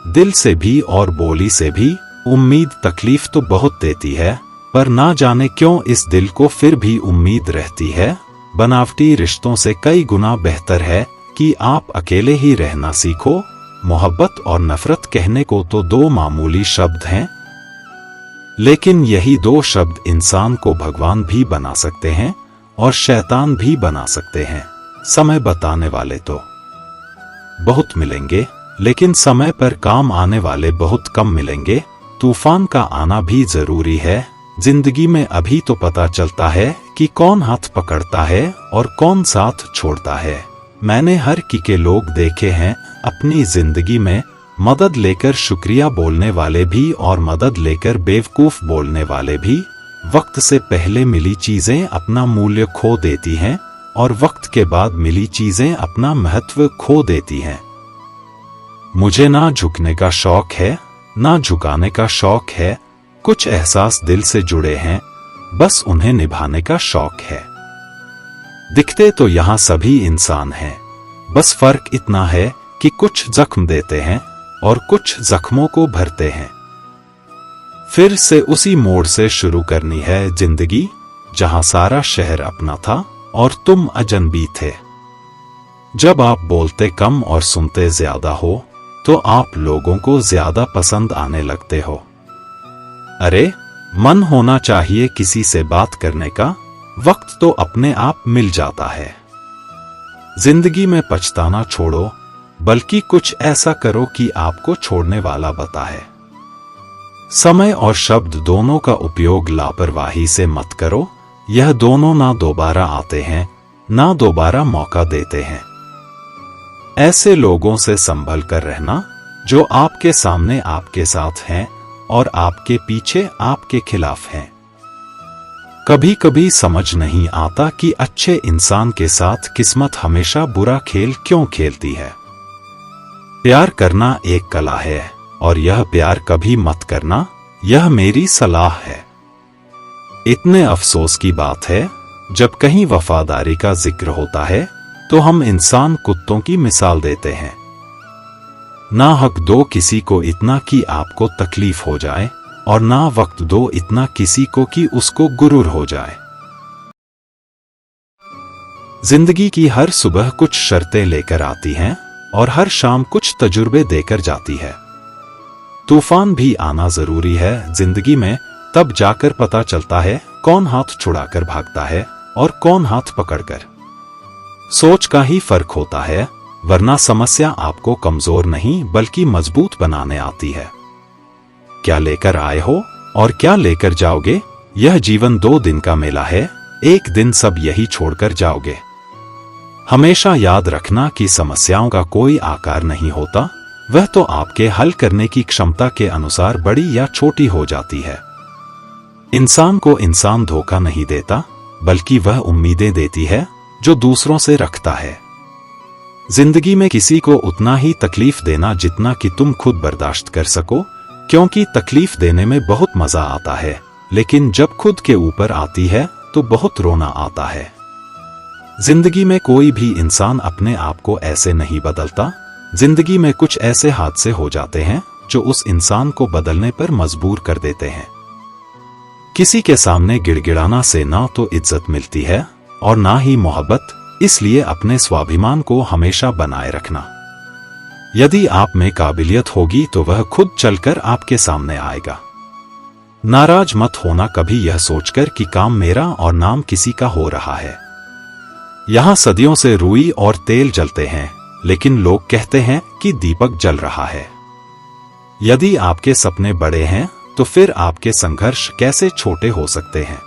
दिल से भी और बोली से भी। उम्मीद तकलीफ तो बहुत देती है, पर ना जाने क्यों इस दिल को फिर भी उम्मीद रहती है। बनावटी रिश्तों से कई गुना बेहतर है कि आप अकेले ही रहना सीखो। मोहब्बत और नफरत कहने को तो दो मामूली शब्द हैं, लेकिन यही दो शब्द इंसान को भगवान भी बना सकते हैं और शैतान भी बना सकते हैं। समय बताने वाले तो बहुत मिलेंगे, लेकिन समय पर काम आने वाले बहुत कम मिलेंगे। तूफान का आना भी जरूरी है। जिंदगी में अभी तो पता चलता है कि कौन हाथ पकड़ता है और कौन साथ छोड़ता है। मैंने हर के लोग देखे हैं अपनी जिंदगी में। मदद लेकर शुक्रिया बोलने वाले भी और मदद लेकर बेवकूफ बोलने वाले भी। वक्त से पहले मिली चीजें अपना मूल्य खो देती हैं और वक्त के बाद मिली चीजें अपना महत्व खो देती हैं। मुझे ना झुकने का शौक है, ना झुकाने का शौक है। कुछ एहसास दिल से जुड़े हैं, बस उन्हें निभाने का शौक है। दिखते तो यहाँ सभी इंसान हैं, बस फर्क इतना है कि कुछ जख्म देते हैं और कुछ जख्मों को भरते हैं। फिर से उसी मोड़ से शुरू करनी है जिंदगी, जहां सारा शहर अपना था और तुम अजनबी थे। जब आप बोलते कम और सुनते ज्यादा हो तो आप लोगों को ज्यादा पसंद आने लगते हो। अरे, मन होना चाहिए किसी से बात करने का, वक्त तो अपने आप मिल जाता है। जिंदगी में पछताना छोड़ो, बल्कि कुछ ऐसा करो कि आपको छोड़ने वाला बताए। समय और शब्द दोनों का उपयोग लापरवाही से मत करो। यह दोनों ना दोबारा आते हैं, ना दोबारा मौका देते हैं। ऐसे लोगों से संभल कर रहना जो आपके सामने आपके साथ हैं और आपके पीछे आपके खिलाफ हैं। कभी कभी समझ नहीं आता कि अच्छे इंसान के साथ किस्मत हमेशा बुरा खेल क्यों खेलती है। प्यार करना एक कला है और यह प्यार कभी मत करना, यह मेरी सलाह है। इतने अफसोस की बात है, जब कहीं वफादारी का जिक्र होता है तो हम इंसान कुत्तों की मिसाल देते हैं। ना हक दो किसी को इतना कि आपको तकलीफ हो जाए, और ना वक्त दो इतना किसी को कि उसको गुरूर हो जाए। जिंदगी की हर सुबह कुछ शर्तें लेकर आती हैं और हर शाम कुछ तजुर्बे देकर जाती है। तूफान भी आना जरूरी है जिंदगी में, तब जाकर पता चलता है कौन हाथ छुड़ाकर भागता है और कौन हाथ पकड़कर। सोच का ही फर्क होता है, वरना समस्या आपको कमजोर नहीं बल्कि मजबूत बनाने आती है। क्या लेकर आए हो और क्या लेकर जाओगे? यह जीवन 2 दिन का मेला है, एक दिन सब यही छोड़कर जाओगे। हमेशा याद रखना कि समस्याओं का कोई आकार नहीं होता, वह तो आपके हल करने की क्षमता के अनुसार बड़ी या छोटी हो जाती है। इंसान को इंसान धोखा नहीं देता, बल्कि वह उम्मीदें देती है जो दूसरों से रखता है। जिंदगी में किसी को उतना ही तकलीफ देना जितना कि तुम खुद बर्दाश्त कर सको, क्योंकि तकलीफ देने में बहुत मजा आता है, लेकिन जब खुद के ऊपर आती है तो बहुत रोना आता है। जिंदगी में कोई भी इंसान अपने आप को ऐसे नहीं बदलता, जिंदगी में कुछ ऐसे हादसे हो जाते हैं जो उस इंसान को बदलने पर मजबूर कर देते हैं। किसी के सामने गिड़गिड़ाना से ना तो इज्जत मिलती है और ना ही मोहब्बत, इसलिए अपने स्वाभिमान को हमेशा बनाए रखना। यदि आप में काबिलियत होगी तो वह खुद चलकर आपके सामने आएगा। नाराज मत होना कभी यह सोचकर कि काम मेरा और नाम किसी का हो रहा है। यहां सदियों से रुई और तेल जलते हैं, लेकिन लोग कहते हैं कि दीपक जल रहा है। यदि आपके सपने बड़े हैं तो फिर आपके संघर्ष कैसे छोटे हो सकते हैं।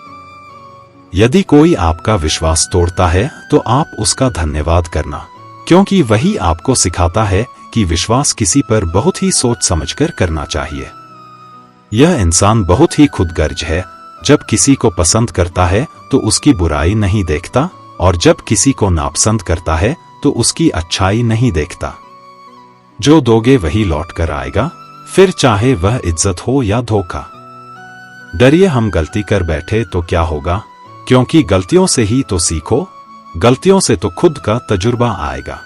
यदि कोई आपका विश्वास तोड़ता है तो आप उसका धन्यवाद करना, क्योंकि वही आपको सिखाता है कि विश्वास किसी पर बहुत ही सोच समझकर करना चाहिए। यह इंसान बहुत ही खुदगर्ज है। जब किसी को पसंद करता है तो उसकी बुराई नहीं देखता, और जब किसी को नापसंद करता है तो उसकी अच्छाई नहीं देखता। जो दोगे वही लौट कर आएगा, फिर चाहे वह इज्जत हो या धोखा। डरिए हम गलती कर बैठे तो क्या होगा, क्योंकि गलतियों से ही तो सीखो, गलतियों से तो खुद का तजुर्बा आएगा।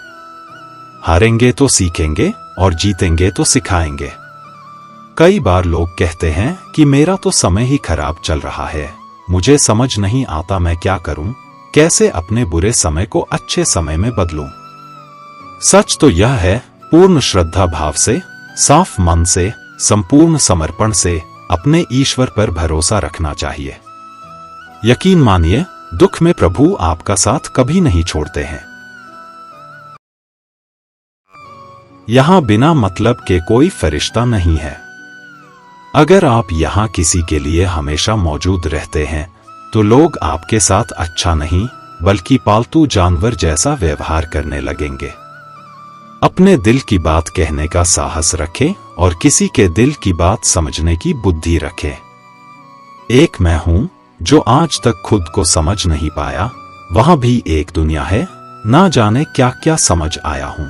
हारेंगे तो सीखेंगे और जीतेंगे तो सिखाएंगे। कई बार लोग कहते हैं कि मेरा तो समय ही खराब चल रहा है, मुझे समझ नहीं आता मैं क्या करूं, कैसे अपने बुरे समय को अच्छे समय में बदलूं। सच तो यह है, पूर्ण श्रद्धा भाव से, साफ मन से, संपूर्ण समर्पण से अपने ईश्वर पर भरोसा रखना चाहिए। यकीन मानिए, दुख में प्रभु आपका साथ कभी नहीं छोड़ते हैं। यहां बिना मतलब के कोई फरिश्ता नहीं है। अगर आप यहां किसी के लिए हमेशा मौजूद रहते हैं तो लोग आपके साथ अच्छा नहीं बल्कि पालतू जानवर जैसा व्यवहार करने लगेंगे। अपने दिल की बात कहने का साहस रखें और किसी के दिल की बात समझने की बुद्धि रखें। एक मैं हूं जो आज तक खुद को समझ नहीं पाया, वहां भी एक दुनिया है, ना जाने क्या क्या समझ आया हूं।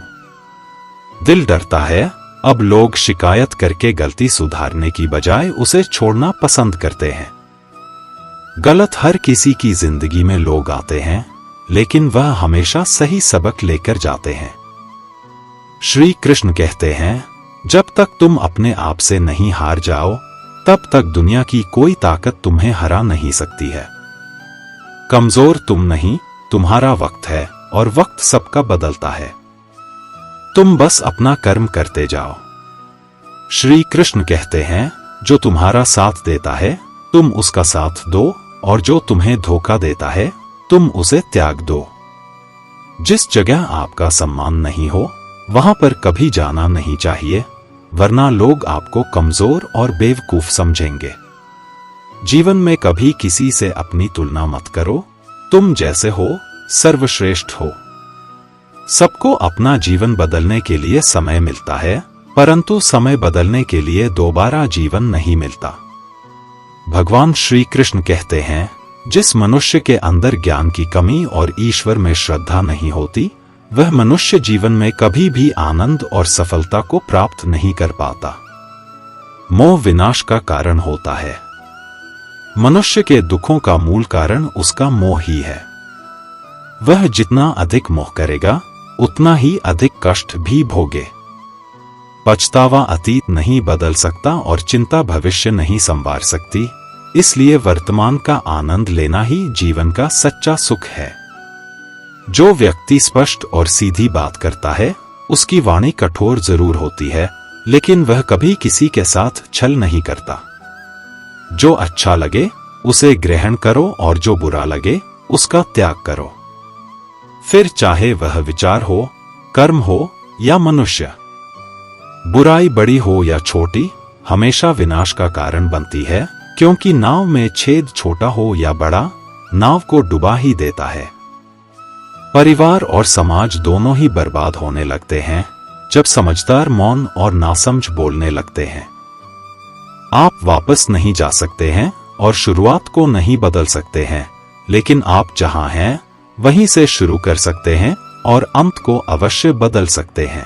दिल डरता है, अब लोग शिकायत करके गलती सुधारने की बजाय उसे छोड़ना पसंद करते हैं। गलत हर किसी की जिंदगी में लोग आते हैं, लेकिन वह हमेशा सही सबक लेकर जाते हैं। श्री कृष्ण कहते हैं, जब तक तुम अपने आप से नहीं हार जाओ तब तक दुनिया की कोई ताकत तुम्हें हरा नहीं सकती है। कमजोर तुम नहीं, तुम्हारा वक्त है और वक्त सबका बदलता है। तुम बस अपना कर्म करते जाओ। श्री कृष्ण कहते हैं, जो तुम्हारा साथ देता है तुम उसका साथ दो, और जो तुम्हें धोखा देता है तुम उसे त्याग दो। जिस जगह आपका सम्मान नहीं हो वहां पर कभी जाना नहीं चाहिए, वरना लोग आपको कमजोर और बेवकूफ समझेंगे। जीवन में कभी किसी से अपनी तुलना मत करो, तुम जैसे हो सर्वश्रेष्ठ हो। सबको अपना जीवन बदलने के लिए समय मिलता है, परंतु समय बदलने के लिए दोबारा जीवन नहीं मिलता। भगवान श्री कृष्ण कहते हैं, जिस मनुष्य के अंदर ज्ञान की कमी और ईश्वर में श्रद्धा नहीं होती, वह मनुष्य जीवन में कभी भी आनंद और सफलता को प्राप्त नहीं कर पाता। मोह विनाश का कारण होता है। मनुष्य के दुखों का मूल कारण उसका मोह ही है। वह जितना अधिक मोह करेगा उतना ही अधिक कष्ट भी भोगे। पछतावा अतीत नहीं बदल सकता और चिंता भविष्य नहीं संवार सकती, इसलिए वर्तमान का आनंद लेना ही जीवन का सच्चा सुख है। जो व्यक्ति स्पष्ट और सीधी बात करता है उसकी वाणी कठोर जरूर होती है, लेकिन वह कभी किसी के साथ छल नहीं करता। जो अच्छा लगे उसे ग्रहण करो और जो बुरा लगे उसका त्याग करो। फिर चाहे वह विचार हो, कर्म हो या मनुष्य। बुराई बड़ी हो या छोटी हमेशा विनाश का कारण बनती है, क्योंकि नाव में छेद छोटा हो या बड़ा नाव को डुबा ही देता है। परिवार और समाज दोनों ही बर्बाद होने लगते हैं जब समझदार मौन और नासमझ बोलने लगते हैं। आप वापस नहीं जा सकते हैं और शुरुआत को नहीं बदल सकते हैं, लेकिन आप जहां हैं वहीं से शुरू कर सकते हैं और अंत को अवश्य बदल सकते हैं।